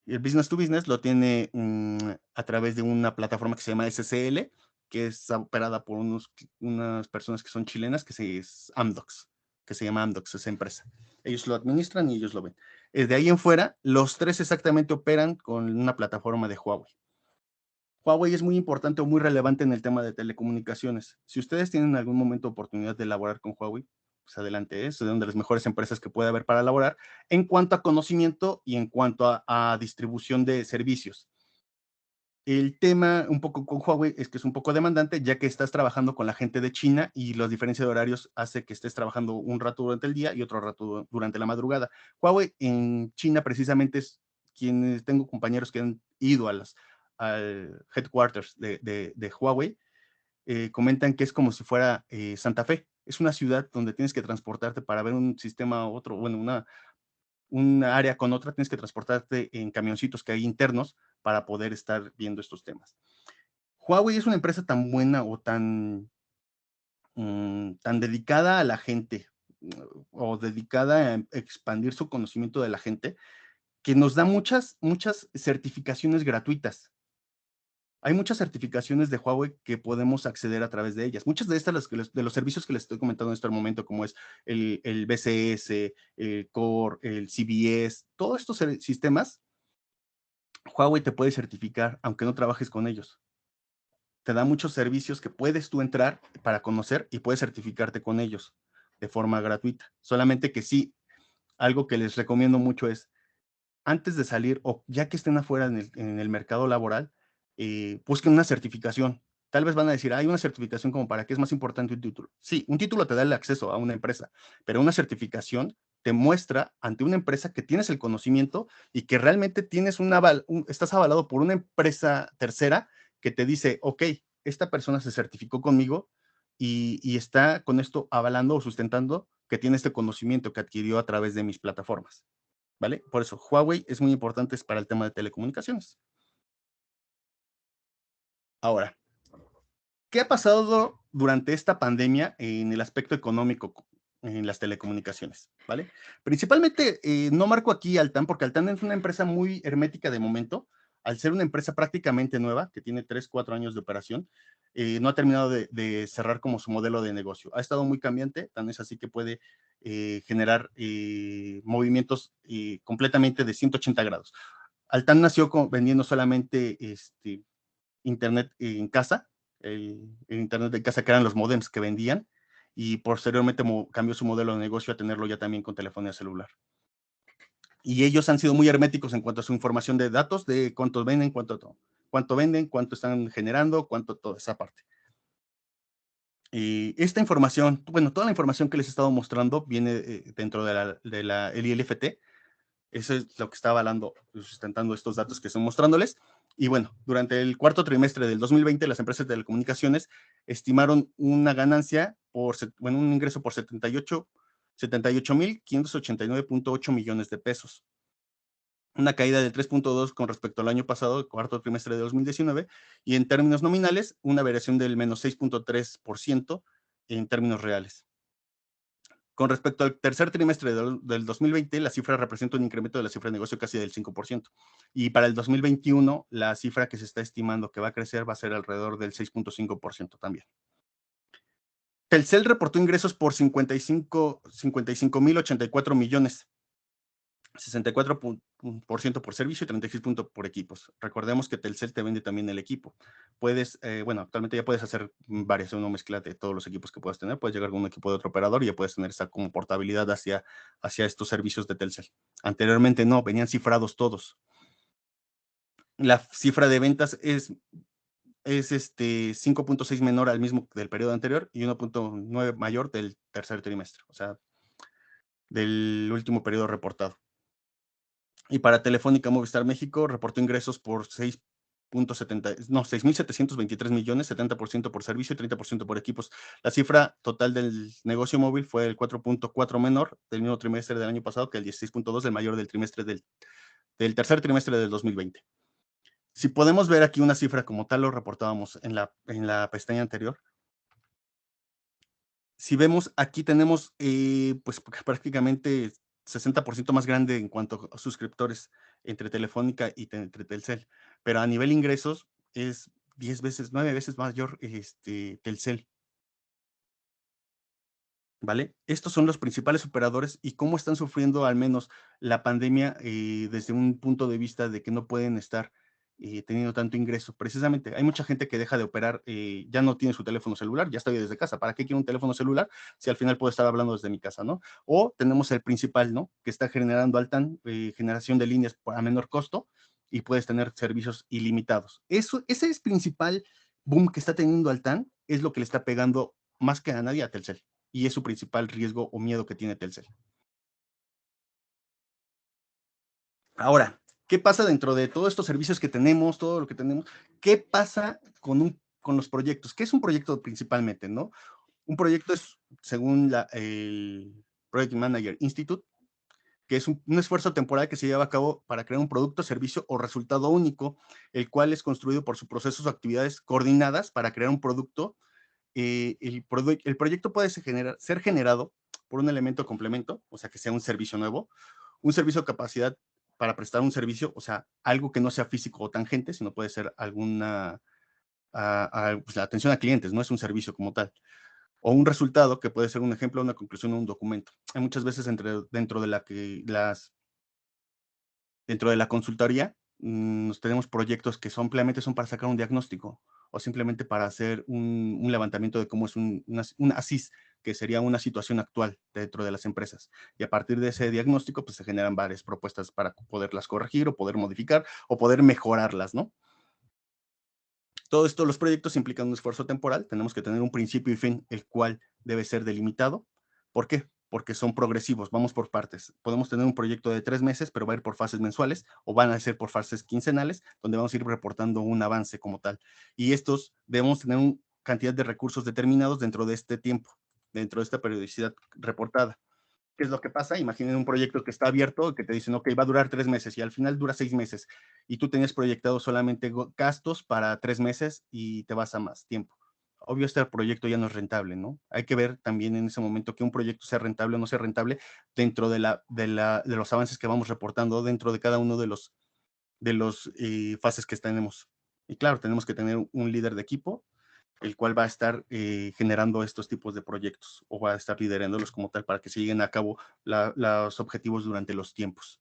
el business to business, lo tiene a través de una plataforma que se llama SCL, que es operada por unas personas que son chilenas, que es Amdocs, que se llama Amdocs, esa empresa. Ellos lo administran y ellos lo ven. De ahí en fuera, los tres exactamente operan con una plataforma de Huawei. Huawei es muy importante o muy relevante en el tema de telecomunicaciones. Si ustedes tienen en algún momento oportunidad de elaborar con Huawei, pues adelante, es una de las mejores empresas que puede haber para elaborar en cuanto a conocimiento y en cuanto a distribución de servicios. El tema un poco con Huawei es que es un poco demandante, ya que estás trabajando con la gente de China y la diferencia de horarios hace que estés trabajando un rato durante el día y otro rato durante la madrugada. Huawei en China precisamente es quienes tengo compañeros que han ido al headquarters de Huawei, comentan que es como si fuera Santa Fe. Es una ciudad donde tienes que transportarte para ver un sistema a otro, bueno, una área con otra, tienes que transportarte en camioncitos que hay internos para poder estar viendo estos temas. Huawei es una empresa tan buena o tan dedicada a la gente o dedicada a expandir su conocimiento de la gente, que nos da muchas certificaciones gratuitas. Hay muchas certificaciones de Huawei que podemos acceder a través de ellas. Muchas de estas, de los servicios que les estoy comentando en este momento, como es el BCS, el Core, el CBS, todos estos sistemas, Huawei te puede certificar, aunque no trabajes con ellos. Te da muchos servicios que puedes tú entrar para conocer y puedes certificarte con ellos de forma gratuita. Solamente que sí, algo que les recomiendo mucho es, antes de salir o ya que estén afuera en el mercado laboral, busquen una certificación. Tal vez van a decir, hay una certificación como para qué es más importante un título. Sí, un título te da el acceso a una empresa, pero una certificación te muestra ante una empresa que tienes el conocimiento y que realmente tienes estás avalado por una empresa tercera que te dice, ok, esta persona se certificó conmigo y está con esto avalando o sustentando que tiene este conocimiento que adquirió a través de mis plataformas. ¿Vale? Por eso, Huawei es muy importante para el tema de telecomunicaciones. Ahora, ¿qué ha pasado durante esta pandemia en el aspecto económico en las telecomunicaciones? ¿Vale? Principalmente, no marco aquí Altán, porque Altán es una empresa muy hermética de momento, al ser una empresa prácticamente nueva, que tiene 3, 4 años de operación, no ha terminado de cerrar como su modelo de negocio. Ha estado muy cambiante, tan es así que puede generar movimientos completamente de 180 grados. Altán nació vendiendo solamente internet en casa, el internet de casa que eran los modems que vendían, y posteriormente cambió su modelo de negocio a tenerlo ya también con telefonía celular. Y ellos han sido muy herméticos en cuanto a su información de datos, de cuánto venden, cuánto venden, cuánto están generando, toda esa parte. Y esta información, bueno, toda la información que les he estado mostrando viene dentro de la ILFT. Eso es lo que está avalando, sustentando estos datos que estoy mostrándoles. Y bueno, durante el cuarto trimestre del 2020, las empresas de telecomunicaciones estimaron una ganancia un ingreso por 78,589.8 millones de pesos. Una caída del 3.2 con respecto al año pasado, el cuarto trimestre de 2019, y en términos nominales, una variación del menos 6.3% en términos reales. Con respecto al tercer trimestre del 2020, la cifra representa un incremento de la cifra de negocio casi del 5%. Y para el 2021, la cifra que se está estimando que va a crecer va a ser alrededor del 6.5% también. Telcel reportó ingresos por 55,084 millones, 64% por servicio y 36% por equipos. Recordemos que Telcel te vende también el equipo. Puedes, bueno, actualmente ya puedes hacer variación, una mezcla de todos los equipos que puedas tener. Puedes llegar con un equipo de otro operador y ya puedes tener esa como portabilidad hacia estos servicios de Telcel. Anteriormente no, venían cifrados todos. La cifra de ventas es 5.6 menor al mismo del periodo anterior y 1.9 mayor del tercer trimestre, o sea, del último periodo reportado. Y para Telefónica Movistar México reportó ingresos por 6.723 millones, 70% por servicio y 30% por equipos. La cifra total del negocio móvil fue el 4.4 menor del mismo trimestre del año pasado que el 16.2 del mayor del trimestre del tercer trimestre del 2020. Si podemos ver aquí una cifra como tal, lo reportábamos en la pestaña anterior. Si vemos, aquí tenemos pues prácticamente 60% más grande en cuanto a suscriptores entre Telefónica y entre Telcel, pero a nivel ingresos es 9 veces mayor Telcel. ¿Vale? Estos son los principales operadores y cómo están sufriendo al menos la pandemia desde un punto de vista de que no pueden estar teniendo tanto ingreso. Precisamente, hay mucha gente que deja de operar, ya no tiene su teléfono celular, ya estoy desde casa. ¿Para qué quiero un teléfono celular si al final puedo estar hablando desde mi casa, ¿no? O tenemos el principal, ¿no? Que está generando Altán, generación de líneas a menor costo y puedes tener servicios ilimitados. Ese es principal boom que está teniendo Altán, es lo que le está pegando más que a nadie a Telcel. Y es su principal riesgo o miedo que tiene Telcel. Ahora, ¿qué pasa dentro de todos estos servicios que tenemos, todo lo que tenemos? ¿Qué pasa con los proyectos? ¿Qué es un proyecto principalmente, no? Un proyecto es, según el Project Manager Institute, que es un esfuerzo temporal que se lleva a cabo para crear un producto, servicio o resultado único, el cual es construido por sus procesos o actividades coordinadas para crear un producto. El proyecto puede ser generado por un elemento complemento, o sea, que sea un servicio nuevo, un servicio de capacidad para prestar un servicio, o sea, algo que no sea físico o tangente, sino puede ser alguna, pues la atención a clientes, no es un servicio como tal, o un resultado que puede ser un ejemplo, una conclusión o un documento. Hay muchas veces dentro de la consultoría, tenemos proyectos que simplemente son para sacar un diagnóstico o simplemente para hacer un levantamiento de cómo es un ASIS, que sería una situación actual dentro de las empresas. Y a partir de ese diagnóstico, pues se generan varias propuestas para poderlas corregir o poder modificar o poder mejorarlas, ¿no? Todo esto, los proyectos implican un esfuerzo temporal, tenemos que tener un principio y fin, el cual debe ser delimitado. ¿Por qué? Porque son progresivos, vamos por partes. Podemos tener un proyecto de 3 meses, pero va a ir por fases mensuales o van a ser por fases quincenales, donde vamos a ir reportando un avance como tal. Y estos debemos tener una cantidad de recursos determinados dentro de este tiempo, dentro de esta periodicidad reportada. ¿Qué es lo que pasa? Imaginen un proyecto que está abierto, que te dicen, ok, va a durar 3 meses y al final dura 6 meses y tú tenías proyectado solamente gastos para 3 meses y te vas a más tiempo. Obvio, este proyecto ya no es rentable, ¿no? Hay que ver también en ese momento que un proyecto sea rentable o no sea rentable dentro de los avances que vamos reportando dentro de cada uno de los fases que tenemos. Y claro, tenemos que tener un líder de equipo, el cual va a estar generando estos tipos de proyectos o va a estar liderándolos como tal para que se lleguen a cabo los objetivos durante los tiempos.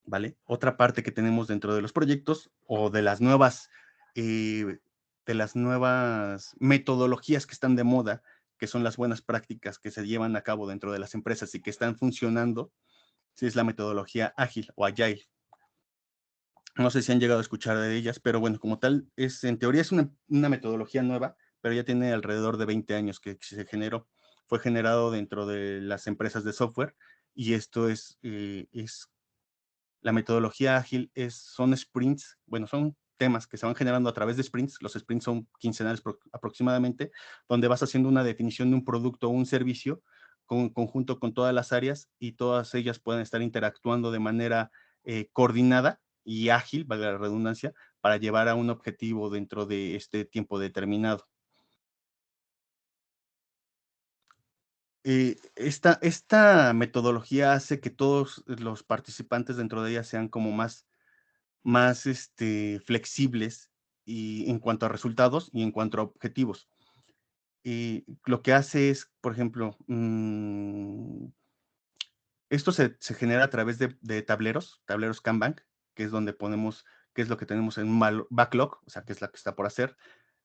¿Vale? Otra parte que tenemos dentro de los proyectos o de las nuevas metodologías que están de moda, que son las buenas prácticas que se llevan a cabo dentro de las empresas y que están funcionando, sí, es la metodología ágil o agile. No sé si han llegado a escuchar de ellas, pero bueno, como tal, en teoría es una metodología nueva, pero ya tiene alrededor de 20 años que se generó. Fue generado dentro de las empresas de software y esto es la metodología ágil, son sprints, bueno, son temas que se van generando a través de sprints. Los sprints son quincenales aproximadamente, donde vas haciendo una definición de un producto o un servicio conjunto con todas las áreas y todas ellas pueden estar interactuando de manera coordinada y ágil, valga la redundancia, para llevar a un objetivo dentro de este tiempo determinado. Esta metodología hace que todos los participantes dentro de ella sean como más flexibles y en cuanto a resultados y en cuanto a objetivos. lo que hace es, por ejemplo, esto se genera a través de tableros Kanban, que es donde ponemos qué es lo que tenemos en un backlog, o sea, qué es la que está por hacer,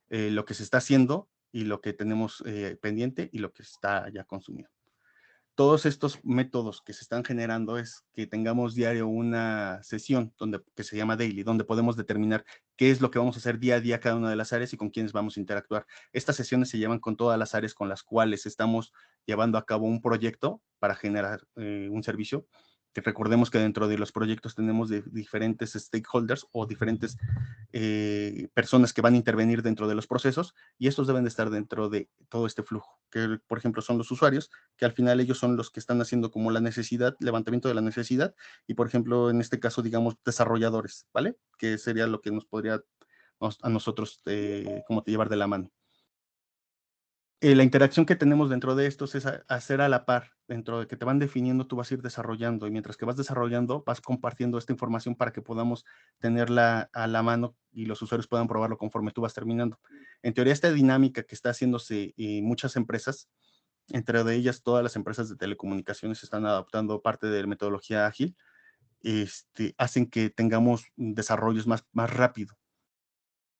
lo que se está haciendo y lo que tenemos pendiente y lo que está ya consumido. Todos estos métodos que se están generando es que tengamos diario una sesión que se llama daily, donde podemos determinar qué es lo que vamos a hacer día a día cada una de las áreas y con quiénes vamos a interactuar. Estas sesiones se llevan con todas las áreas con las cuales estamos llevando a cabo un proyecto para generar un servicio. Que recordemos que dentro de los proyectos tenemos diferentes stakeholders o diferentes personas que van a intervenir dentro de los procesos y estos deben de estar dentro de todo este flujo, que por ejemplo son los usuarios, que al final ellos son los que están haciendo como la necesidad, levantamiento de la necesidad y por ejemplo en este caso digamos desarrolladores, ¿vale? Que sería lo que nos podría a nosotros como te llevar de la mano. La interacción que tenemos dentro de estos es hacer a la par, dentro de que te van definiendo, tú vas a ir desarrollando y mientras que vas desarrollando, vas compartiendo esta información para que podamos tenerla a la mano y los usuarios puedan probarlo conforme tú vas terminando. En teoría, esta dinámica que está haciéndose muchas empresas, entre de ellas todas las empresas de telecomunicaciones están adoptando parte de la metodología ágil, hacen que tengamos desarrollos más rápido.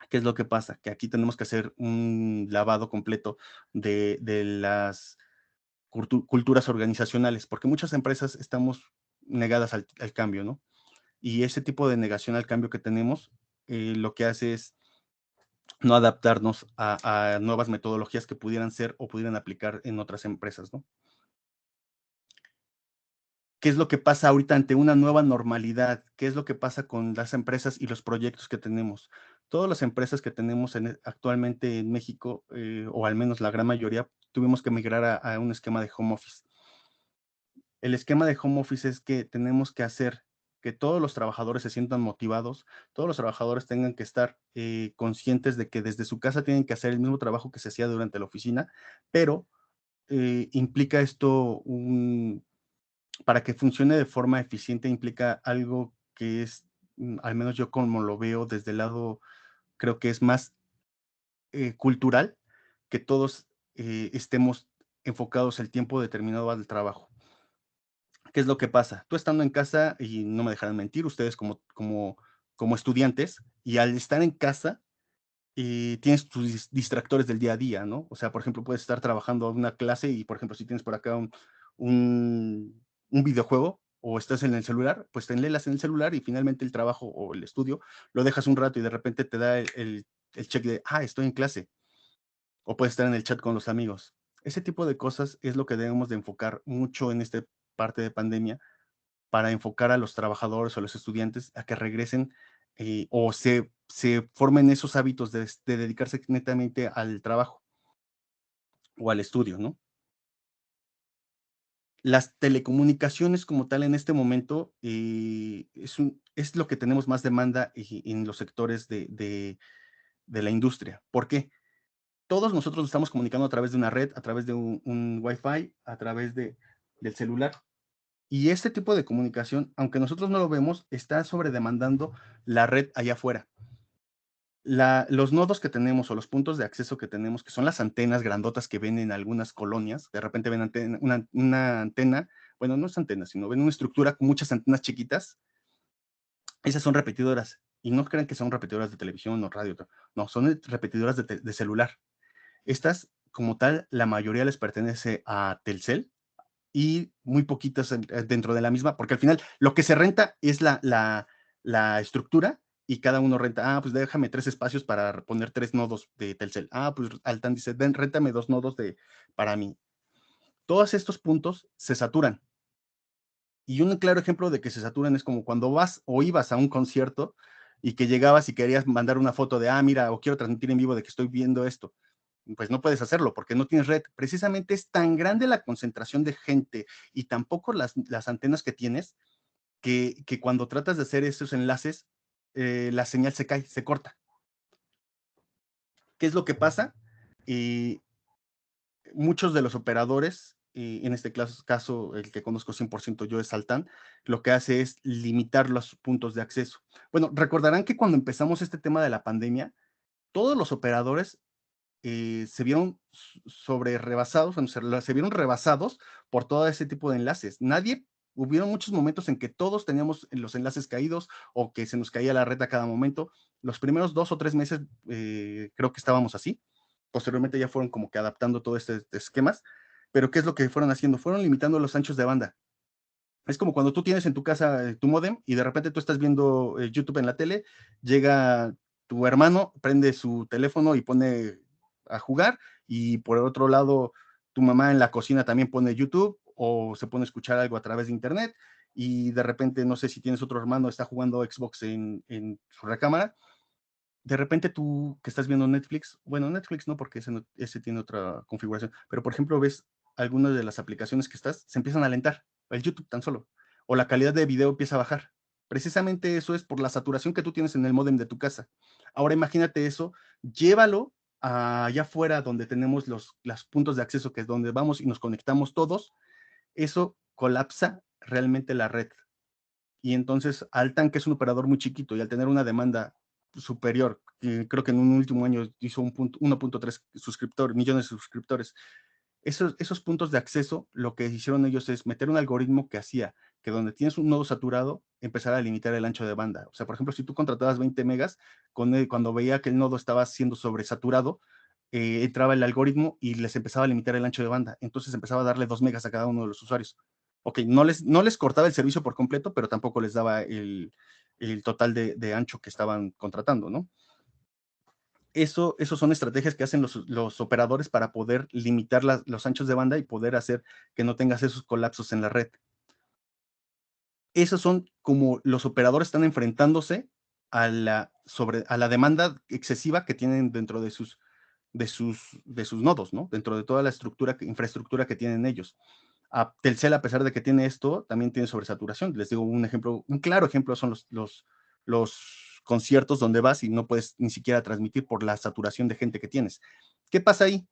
¿Qué es lo que pasa? Que aquí tenemos que hacer un lavado completo de las culturas organizacionales, porque muchas empresas estamos negadas al cambio, ¿no? Y ese tipo de negación al cambio que tenemos, lo que hace es no adaptarnos a nuevas metodologías que pudieran ser o pudieran aplicar en otras empresas, ¿no? ¿Qué es lo que pasa ahorita ante una nueva normalidad? ¿Qué es lo que pasa con las empresas y los proyectos que tenemos? Todas las empresas que tenemos actualmente en México, o al menos la gran mayoría, tuvimos que migrar a un esquema de home office. El esquema de home office es que tenemos que hacer que todos los trabajadores se sientan motivados, todos los trabajadores tengan que estar conscientes de que desde su casa tienen que hacer el mismo trabajo que se hacía durante la oficina, pero implica esto para que funcione de forma eficiente implica algo que es, al menos yo como lo veo desde el lado, creo que es más cultural, que todos estemos enfocados el tiempo determinado al trabajo. ¿Qué es lo que pasa? Tú estando en casa, y no me dejarán mentir, ustedes como estudiantes, y al estar en casa, tienes tus distractores del día a día, ¿no? O sea, por ejemplo, puedes estar trabajando en una clase y, por ejemplo, si tienes por acá un videojuego o estás en el celular, pues te enlelas en el celular y finalmente el trabajo o el estudio lo dejas un rato y de repente te da el check de, estoy en clase. O puedes estar en el chat con los amigos. Ese tipo de cosas es lo que debemos de enfocar mucho en esta parte de pandemia para enfocar a los trabajadores o a los estudiantes a que regresen o se formen esos hábitos de dedicarse netamente al trabajo o al estudio, ¿no? Las telecomunicaciones como tal en este momento es lo que tenemos más demanda en los sectores de la industria. ¿Por qué? Todos nosotros nos estamos comunicando a través de una red, a través de un Wi-Fi, a través del celular. Y este tipo de comunicación, aunque nosotros no lo vemos, está sobredemandando la red allá afuera. Los nodos que tenemos o los puntos de acceso que tenemos, que son las antenas grandotas que ven en algunas colonias, de repente ven una antena, bueno, no es antena, sino ven una estructura con muchas antenas chiquitas, esas son repetidoras. Y no crean que son repetidoras de televisión o radio, no, son repetidoras de celular. Estas, como tal, la mayoría les pertenece a Telcel y muy poquitas dentro de la misma, porque al final lo que se renta es la estructura y cada uno renta, pues déjame 3 espacios para poner 3 nodos de Telcel. Pues Altan dice, réntame 2 nodos para mí. Todos estos puntos se saturan. Y un claro ejemplo de que se saturan es como cuando vas o ibas a un concierto y que llegabas y querías mandar una foto de, mira, o quiero transmitir en vivo de que estoy viendo esto. Pues no puedes hacerlo porque no tienes red. Precisamente es tan grande la concentración de gente y tan poco las antenas que tienes que cuando tratas de hacer esos enlaces, la señal se cae, se corta. ¿Qué es lo que pasa? Muchos de los operadores, en este caso el que conozco 100% yo es Altán, lo que hace es limitar los puntos de acceso. Bueno, recordarán que cuando empezamos este tema de la pandemia, todos los operadores se vieron rebasados por todo ese tipo de enlaces. Hubieron muchos momentos en que todos teníamos los enlaces caídos o que se nos caía la red a cada momento. Los primeros 2 o 3 meses creo que estábamos así. Posteriormente ya fueron como que adaptando todo este esquemas. Pero ¿qué es lo que fueron haciendo? Fueron limitando los anchos de banda. Es como cuando tú tienes en tu casa tu módem y de repente tú estás viendo YouTube en la tele, llega tu hermano, prende su teléfono y pone a jugar, y por el otro lado tu mamá en la cocina también pone YouTube o se pone a escuchar algo a través de internet, y de repente, no sé si tienes otro hermano, está jugando Xbox en su recámara. De repente tú que estás viendo Netflix, bueno, Netflix no, porque ese tiene otra configuración, pero por ejemplo ves algunas de las aplicaciones que se empiezan a alentar, el YouTube tan solo, o la calidad de video empieza a bajar. Precisamente eso es por la saturación que tú tienes en el módem de tu casa. Ahora imagínate eso, llévalo allá afuera donde tenemos los puntos de acceso, que es donde vamos y nos conectamos todos. Eso colapsa realmente la red. Y entonces Altan, que es un operador muy chiquito y al tener una demanda superior, creo que en un último año hizo 1.3 millones de suscriptores, esos puntos de acceso, lo que hicieron ellos es meter un algoritmo que hacía que donde tienes un nodo saturado, empezara a limitar el ancho de banda. O sea, por ejemplo, si tú contratabas 20 megas, cuando veía que el nodo estaba siendo sobresaturado, entraba el algoritmo y les empezaba a limitar el ancho de banda. Entonces empezaba a darle 2 megas a cada uno de los usuarios. Ok, no les cortaba el servicio por completo, pero tampoco les daba el total de ancho que estaban contratando, ¿no? Esos son estrategias que hacen los operadores para poder limitar los anchos de banda y poder hacer que no tengas esos colapsos en la red. Esos son como los operadores están enfrentándose a la demanda excesiva que tienen dentro de sus nodos, ¿no? Dentro de toda la infraestructura que tienen ellos. Telcel, a pesar de que tiene esto, también tiene sobresaturación. Les digo un claro ejemplo son los conciertos donde vas y no puedes ni siquiera transmitir por la saturación de gente que tienes. ¿Qué pasa ahí?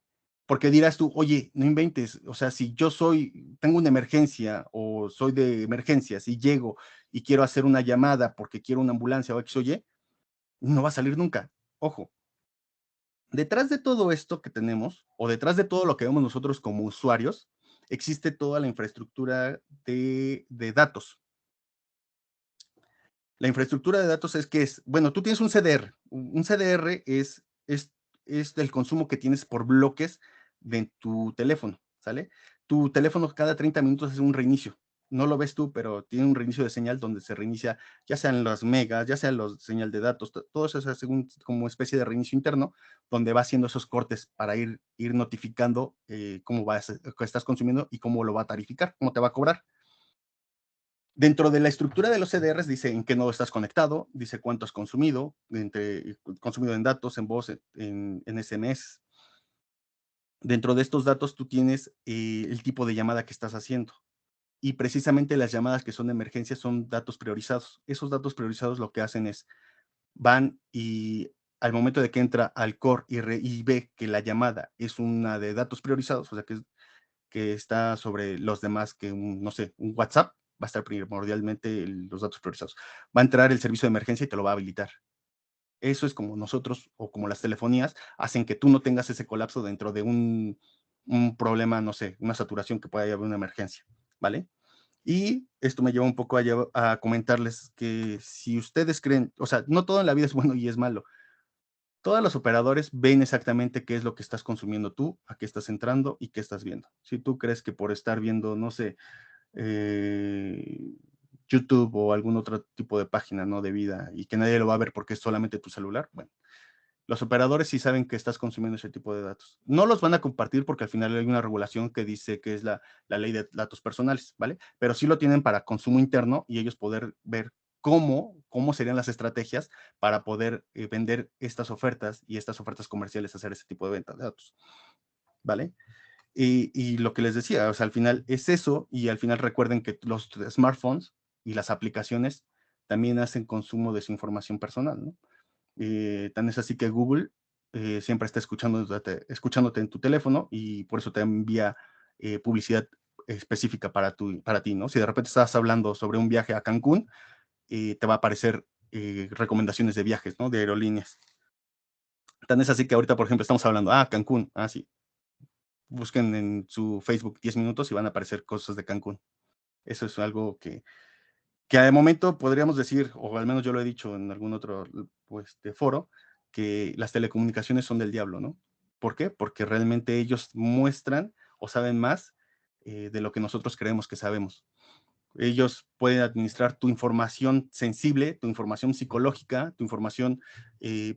Porque dirás tú, oye, no inventes, o sea, si yo tengo una emergencia o soy de emergencias y llego y quiero hacer una llamada porque quiero una ambulancia o X o Y, no va a salir nunca. Ojo, detrás de todo esto que tenemos, o detrás de todo lo que vemos nosotros como usuarios, existe toda la infraestructura de datos. La infraestructura de datos bueno, tú tienes un CDR. Un CDR es el consumo que tienes por bloques de tu teléfono, ¿sale? Tu teléfono cada 30 minutos hace un reinicio. No lo ves tú, pero tiene un reinicio de señal donde se reinicia, ya sean las megas, ya sean los señal de datos, todo eso es como especie de reinicio interno, donde va haciendo esos cortes para ir notificando cómo que estás consumiendo y cómo lo va a tarificar, cómo te va a cobrar. Dentro de la estructura de los CDRs dice en qué nodo estás conectado, dice cuánto has consumido, consumido en datos, en voz, en SMS. Dentro de estos datos tú tienes el tipo de llamada que estás haciendo. Y precisamente las llamadas que son de emergencia son datos priorizados. Esos datos priorizados lo que hacen es, van y al momento de que entra al core y ve que la llamada es una de datos priorizados, o sea que está sobre los demás, que no sé, un WhatsApp, va a estar primordialmente los datos priorizados. Va a entrar el servicio de emergencia y te lo va a habilitar. Eso es como nosotros, o como las telefonías, hacen que tú no tengas ese colapso dentro de un problema, no sé, una saturación que pueda haber una emergencia, ¿vale? Y esto me lleva un poco a comentarles que si ustedes creen, o sea, no todo en la vida es bueno y es malo. Todos los operadores ven exactamente qué es lo que estás consumiendo tú, a qué estás entrando y qué estás viendo. Si tú crees que por estar viendo, no sé, YouTube o algún otro tipo de página, ¿no? De vida, y que nadie lo va a ver porque es solamente tu celular, bueno, los operadores sí saben que estás consumiendo ese tipo de datos. No los van a compartir porque al final hay una regulación que dice que es la ley de datos personales, ¿vale? Pero sí lo tienen para consumo interno y ellos poder ver cómo serían las estrategias para poder vender estas ofertas y estas ofertas comerciales, hacer ese tipo de venta de datos, ¿vale? Y lo que les decía, o sea, al final es eso, y al final recuerden que los smartphones y las aplicaciones también hacen consumo de su información personal, ¿no? Tan es así que Google siempre está escuchándote en tu teléfono y por eso te envía publicidad específica para ti, ¿no? Si de repente estás hablando sobre un viaje a Cancún, te va a aparecer recomendaciones de viajes, ¿no? De aerolíneas. Tan es así que ahorita, por ejemplo, estamos hablando, Cancún, sí. Busquen en su Facebook 10 minutos y van a aparecer cosas de Cancún. Eso es algo que de momento podríamos decir, o al menos yo lo he dicho en algún otro foro, que las telecomunicaciones son del diablo, ¿no? ¿Por qué? Porque realmente ellos muestran o saben más de lo que nosotros creemos que sabemos. Ellos pueden administrar tu información sensible, tu información psicológica, tu información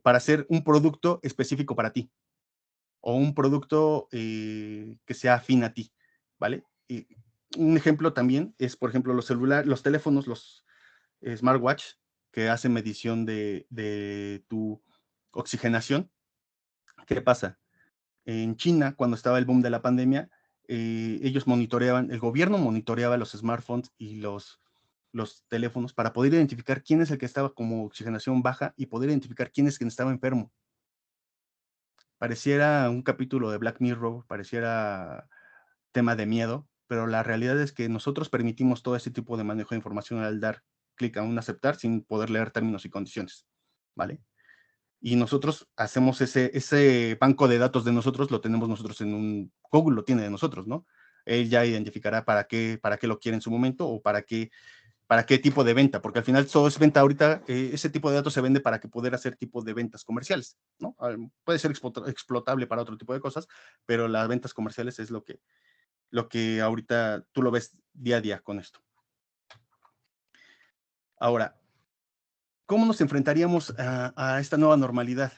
para hacer un producto específico para ti o un producto que sea afín a ti, ¿vale? Y un ejemplo también es, por ejemplo, los celulares, los teléfonos, los smartwatch que hacen medición de tu oxigenación. ¿Qué pasa? En China, cuando estaba el boom de la pandemia, ellos monitoreaban, el gobierno monitoreaba los smartphones y los teléfonos para poder identificar quién es el que estaba como oxigenación baja y poder identificar quién es quien estaba enfermo. Pareciera un capítulo de Black Mirror, pareciera tema de miedo, pero la realidad es que nosotros permitimos todo ese tipo de manejo de información al dar clic a un aceptar sin poder leer términos y condiciones, ¿vale? Y nosotros hacemos ese banco de datos de nosotros, lo tenemos nosotros en un, Google lo tiene de nosotros, ¿no? Él ya identificará para qué lo quiere en su momento o para qué tipo de venta, porque al final todo es venta ahorita, ese tipo de datos se vende para que poder hacer tipo de ventas comerciales, ¿no? Puede ser explotable para otro tipo de cosas, pero las ventas comerciales es lo que ahorita tú lo ves día a día con esto. Ahora, ¿cómo nos enfrentaríamos a esta nueva normalidad?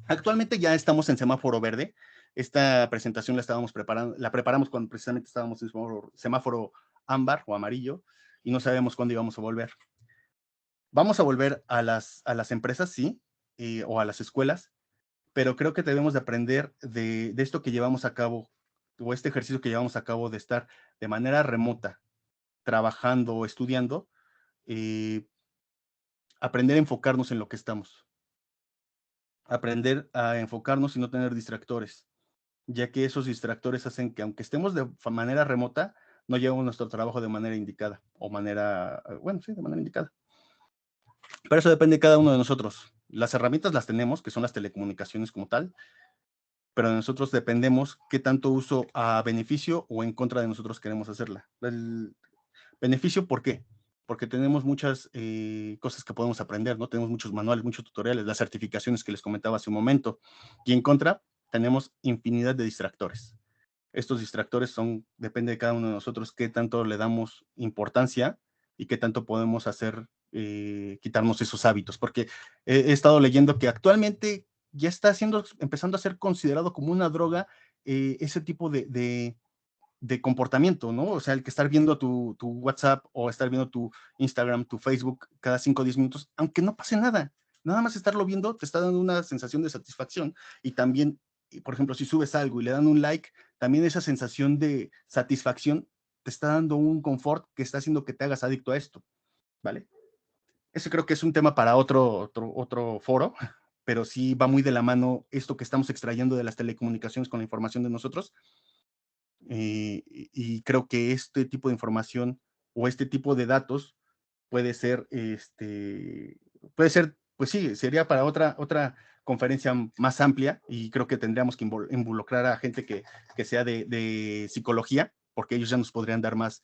Actualmente ya estamos en semáforo verde. Esta presentación la preparamos cuando precisamente estábamos en semáforo ámbar o amarillo y no sabemos cuándo íbamos a volver. Vamos a volver a las empresas, sí, o a las escuelas, pero creo que debemos de aprender de esto que llevamos a cabo, o este ejercicio que llevamos a cabo de estar de manera remota, trabajando o estudiando, aprender a enfocarnos en lo que estamos. Aprender a enfocarnos y no tener distractores, ya que esos distractores hacen que aunque estemos de manera remota, no llevemos nuestro trabajo de manera indicada, o de manera indicada. Pero eso depende de cada uno de nosotros. Las herramientas las tenemos, que son las telecomunicaciones como tal, pero de nosotros dependemos qué tanto uso a beneficio o en contra de nosotros queremos hacerla. El beneficio, ¿por qué? Porque tenemos muchas cosas que podemos aprender, ¿no? Tenemos muchos manuales, muchos tutoriales, las certificaciones que les comentaba hace un momento. Y en contra, tenemos infinidad de distractores. Estos distractores depende de cada uno de nosotros qué tanto le damos importancia y qué tanto podemos hacer, quitarnos esos hábitos. Porque he estado leyendo que actualmente ya está empezando a ser considerado como una droga ese tipo de comportamiento, ¿no? O sea, el que estar viendo tu WhatsApp o estar viendo tu Instagram, tu Facebook cada 5 o 10 minutos, aunque no pase nada, nada más estarlo viendo te está dando una sensación de satisfacción y también, por ejemplo, si subes algo y le dan un like, también esa sensación de satisfacción te está dando un confort que está haciendo que te hagas adicto a esto, ¿vale? Ese creo que es un tema para otro foro, pero sí va muy de la mano esto que estamos extrayendo de las telecomunicaciones con la información de nosotros. Y creo que este tipo de información o este tipo de datos puede ser, pues sí, sería para otra conferencia más amplia y creo que tendríamos que involucrar a gente que sea de psicología, porque ellos ya nos podrían dar más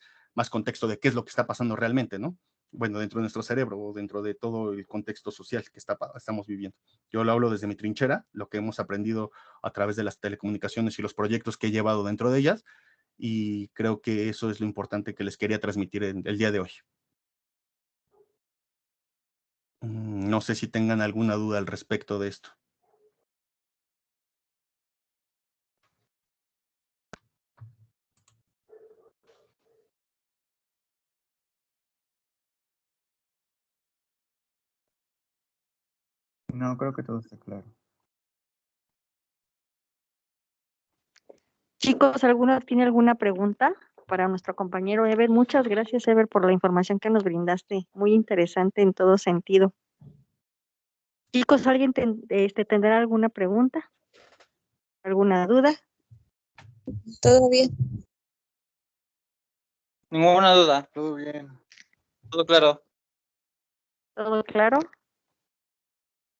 contexto de qué es lo que está pasando realmente, ¿no? Bueno, dentro de nuestro cerebro o dentro de todo el contexto social que estamos viviendo. Yo lo hablo desde mi trinchera, lo que hemos aprendido a través de las telecomunicaciones y los proyectos que he llevado dentro de ellas, y creo que eso es lo importante que les quería transmitir el día de hoy. No sé si tengan alguna duda al respecto de esto. No, creo que todo está claro. Chicos, ¿alguno tiene alguna pregunta para nuestro compañero Ever? Muchas gracias, Ever, por la información que nos brindaste. Muy interesante en todo sentido. Chicos, ¿alguien tendrá alguna pregunta? ¿Alguna duda? Todo bien. Ninguna duda. Todo bien. Todo claro. ¿Todo claro?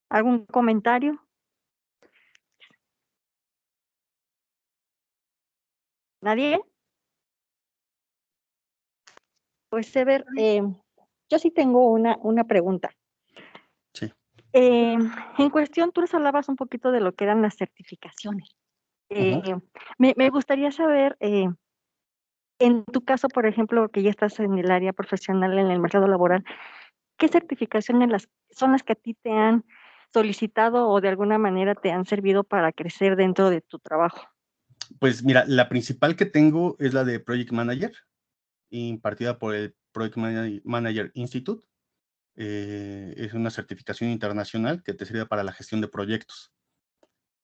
¿Algún comentario? ¿Nadie? Pues, Ever, yo sí tengo una pregunta. Sí. En cuestión, tú nos hablabas un poquito de lo que eran las certificaciones. Me gustaría saber, en tu caso, por ejemplo, que ya estás en el área profesional, en el mercado laboral, ¿qué certificaciones son las que a ti te han solicitado o de alguna manera te han servido para crecer dentro de tu trabajo? Pues mira, la principal que tengo es la de Project Manager, impartida por el Project Manager Institute. Es una certificación internacional que te sirve para la gestión de proyectos.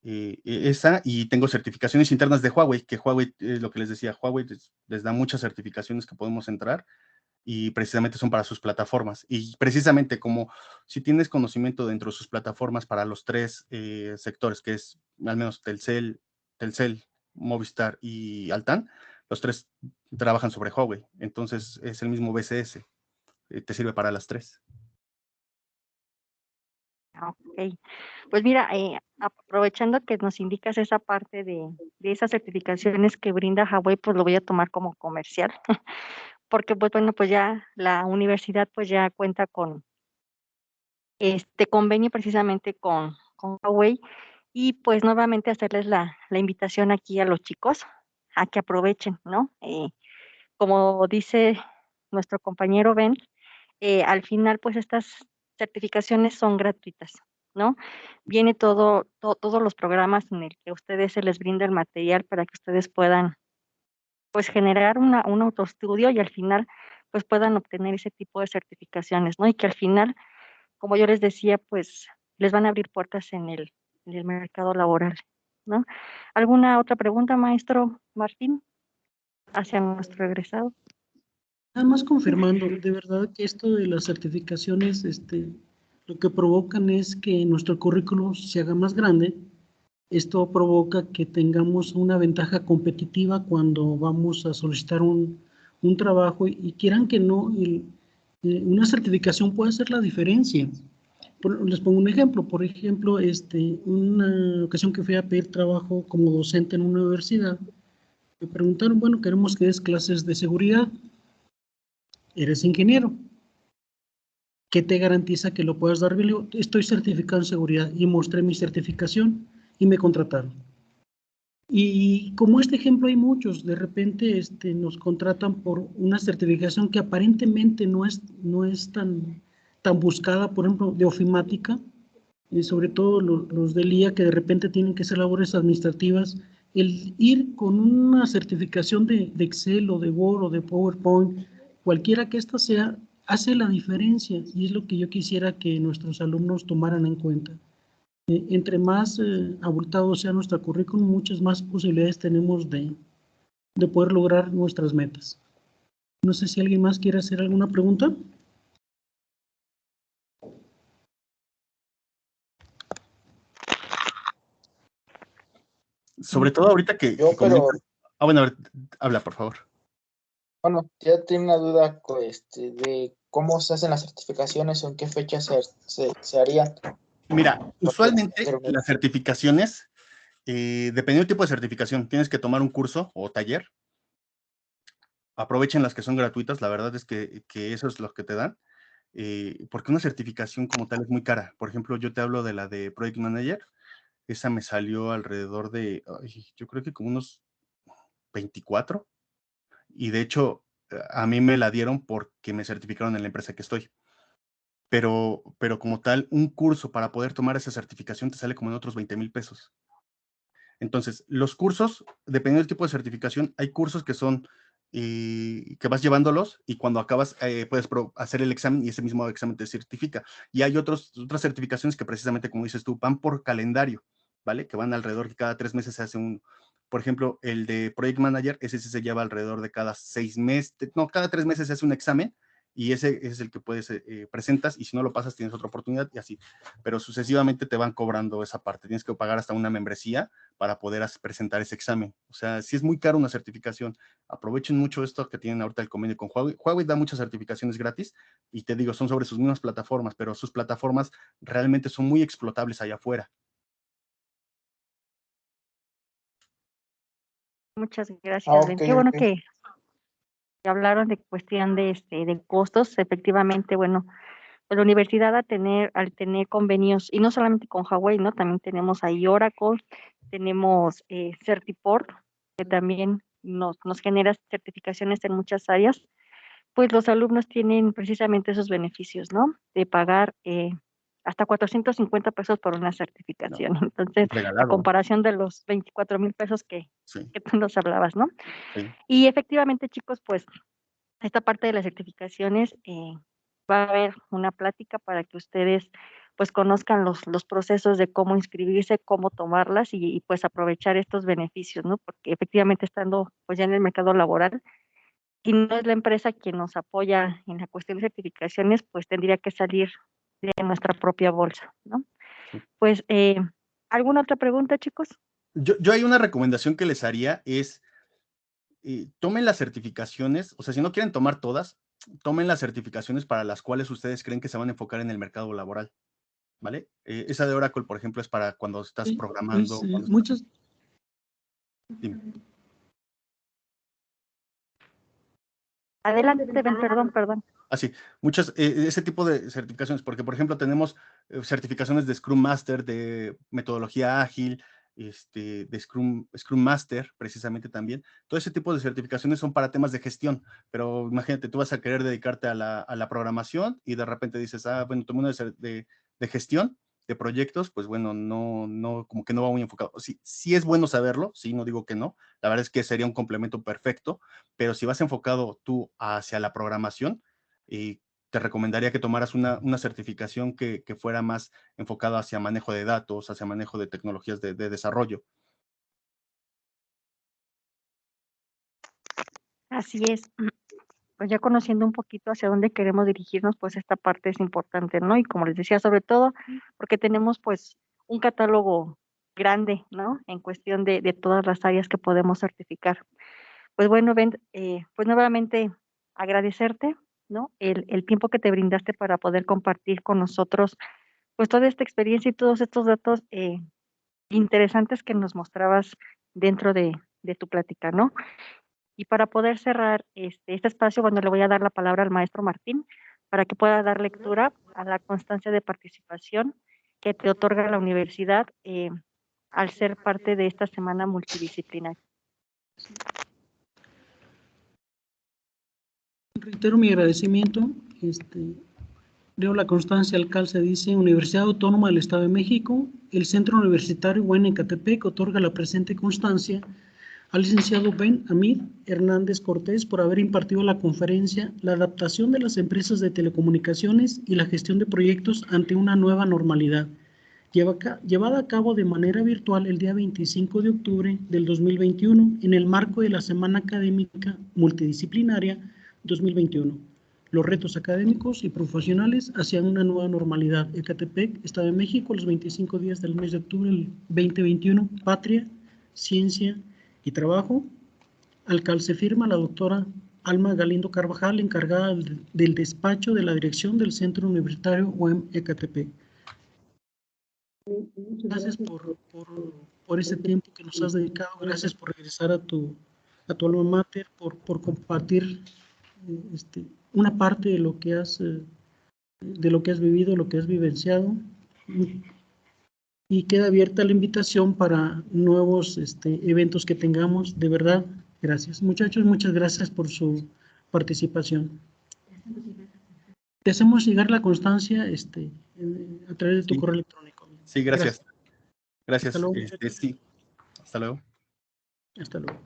Esa, y tengo certificaciones internas de Huawei, que Huawei, lo que les decía, Huawei les da muchas certificaciones que podemos entrar y precisamente son para sus plataformas. Y precisamente como si tienes conocimiento dentro de sus plataformas para los tres sectores, que es al menos Telcel, Movistar y Altán, los tres trabajan sobre Huawei. Entonces es el mismo BCS, te sirve para las tres. Ok, pues mira, aprovechando que nos indicas esa parte de esas certificaciones que brinda Huawei, pues lo voy a tomar como comercial, porque pues bueno, pues ya la universidad pues ya cuenta con este convenio precisamente con Huawei y pues nuevamente hacerles la invitación aquí a los chicos a que aprovechen, ¿no? Como dice nuestro compañero Ben, al final pues estas certificaciones son gratuitas, ¿no? Viene todos los programas en el que a ustedes se les brinda el material para que ustedes puedan pues generar un autoestudio y al final pues puedan obtener ese tipo de certificaciones, ¿no? Y que al final, como yo les decía, pues les van a abrir puertas en el mercado laboral, ¿no? ¿Alguna otra pregunta, maestro Martín, hacia nuestro egresado? Nada más confirmando, de verdad que esto de las certificaciones, lo que provocan es que nuestro currículo se haga más grande. Esto provoca que tengamos una ventaja competitiva cuando vamos a solicitar un trabajo y quieran que no, una certificación puede hacer la diferencia. Les pongo un ejemplo. Por ejemplo, una ocasión que fui a pedir trabajo como docente en una universidad, me preguntaron, bueno, queremos que des clases de seguridad. Eres ingeniero. ¿Qué te garantiza que lo puedas dar bien? Estoy certificado en seguridad y mostré mi certificación y me contrataron. Y como este ejemplo hay muchos, de repente nos contratan por una certificación que aparentemente no es tan buscada, por ejemplo, de ofimática, y sobre todo los del IA que de repente tienen que hacer labores administrativas, el ir con una certificación de Excel o de Word o de PowerPoint, cualquiera que ésta sea, hace la diferencia y es lo que yo quisiera que nuestros alumnos tomaran en cuenta. Entre más abultado sea nuestro currículum, muchas más posibilidades tenemos de poder lograr nuestras metas. No sé si alguien más quiere hacer alguna pregunta. Sobre todo ahorita que comentas. Bueno, a ver, habla, por favor. Bueno, ya tengo una duda de cómo se hacen las certificaciones o en qué fecha se harían. Mira, usualmente las certificaciones, dependiendo del tipo de certificación, tienes que tomar un curso o taller. Aprovechen las que son gratuitas, la verdad es que eso es lo que te dan, porque una certificación como tal es muy cara. Por ejemplo, yo te hablo de la de Project Manager, esa me salió alrededor de, yo creo que como unos 24, y de hecho a mí me la dieron porque me certificaron en la empresa que estoy. Pero como tal, un curso para poder tomar esa certificación te sale como en otros 20,000 pesos. Entonces, los cursos, dependiendo del tipo de certificación, hay cursos que son que vas llevándolos y cuando acabas puedes hacer el examen y ese mismo examen te certifica. Y hay otras certificaciones que precisamente, como dices tú, van por calendario, ¿vale? Que van alrededor de cada 3 meses se hace por ejemplo, el de Project Manager, ese sí se lleva alrededor de cada 6 meses, no, cada 3 meses se hace un examen y ese es el que puedes presentas y si no lo pasas tienes otra oportunidad y así. Pero sucesivamente te van cobrando esa parte. Tienes que pagar hasta una membresía para poder presentar ese examen. O sea, sí es muy caro una certificación. Aprovechen mucho esto que tienen ahorita el convenio con Huawei. Huawei da muchas certificaciones gratis y te digo, son sobre sus mismas plataformas, pero sus plataformas realmente son muy explotables allá afuera. Muchas gracias, Ben. Ok, Qué bueno ok. que hablaron de cuestión de costos. Efectivamente, bueno, pues la universidad al tener convenios, y no solamente con Huawei, ¿no? También tenemos ahí Oracle, tenemos Certiport, que también nos genera certificaciones en muchas áreas, pues los alumnos tienen precisamente esos beneficios, ¿no? De pagar hasta 450 pesos por una No, certificación. Entonces, a regalado. comparación de los 24,000 pesos Sí, que tú nos hablabas, ¿no? sí. Y efectivamente, chicos, pues esta parte de las certificaciones va a haber una plática para que ustedes pues conozcan los procesos de cómo inscribirse, cómo tomarlas y pues aprovechar estos beneficios, ¿no? Porque efectivamente estando pues ya en el mercado laboral, si no es la empresa quien nos apoya en la cuestión de certificaciones, pues tendría que salir de nuestra propia bolsa, ¿no? Sí. Pues, ¿alguna otra pregunta, chicos? Yo hay una recomendación que les haría es, tomen las certificaciones, o sea, si no quieren tomar todas, tomen las certificaciones para las cuales ustedes creen que se van a enfocar en el mercado laboral, ¿vale? Esa de Oracle, por ejemplo, es para cuando estás Sí, programando. pues, Cuando muchas, dime. Adelante, Ben, perdón. Así, muchas, ese tipo de certificaciones, porque por ejemplo tenemos certificaciones de Scrum Master, de metodología ágil, de Scrum Master, precisamente también. Todo ese tipo de certificaciones son para temas de gestión, pero imagínate, tú vas a querer dedicarte a la programación y de repente dices, bueno, tomé una de gestión de proyectos, pues bueno, no, como que no va muy enfocado. Sí, sí es bueno saberlo, sí, no digo que no, la verdad es que sería un complemento perfecto, pero si vas enfocado tú hacia la programación, y te recomendaría que tomaras una certificación que fuera más enfocada hacia manejo de datos, hacia manejo de tecnologías de desarrollo. Así es. Pues ya conociendo un poquito hacia dónde queremos dirigirnos, pues esta parte es importante, ¿no? Y como les decía, sobre todo porque tenemos pues un catálogo grande, ¿no? En cuestión de todas las áreas que podemos certificar. Pues bueno, Ben, pues nuevamente agradecerte, ¿no? El tiempo que te brindaste para poder compartir con nosotros, pues toda esta experiencia y todos estos datos interesantes que nos mostrabas dentro de tu plática, ¿no? Y para poder cerrar este espacio, bueno, le voy a dar la palabra al maestro Martín para que pueda dar lectura a la constancia de participación que te otorga la universidad al ser parte de esta semana multidisciplinar. reitero mi agradecimiento. Leo la constancia al calce, dice: Universidad Autónoma del Estado de México, el Centro Universitario Ecatepec otorga la presente constancia al licenciado Ben Hamid Hernández Cortés por haber impartido la conferencia La adaptación de las empresas de telecomunicaciones y la gestión de proyectos ante una nueva normalidad, llevada a cabo de manera virtual el día 25 de octubre del 2021 en el marco de la Semana Académica Multidisciplinaria 2021. Los retos académicos y profesionales hacia una nueva normalidad. Ecatepec, Estado de México, los 25 días del mes de octubre del 2021. Patria, ciencia y trabajo. Al calce firma la doctora Alma Galindo Carvajal, encargada del despacho de la dirección del Centro Universitario UEM Ecatepec. Gracias por ese tiempo que nos has dedicado. Gracias por regresar a tu alma mater, por compartir una parte de lo que has vivido, lo que has vivenciado. Y queda abierta la invitación para nuevos eventos que tengamos. De verdad, gracias. Muchachos, muchas gracias por su participación. Te hacemos llegar la constancia a través de tu Sí, correo electrónico. sí, gracias. Gracias. Hasta luego, muchachos. Sí, hasta luego. Hasta luego.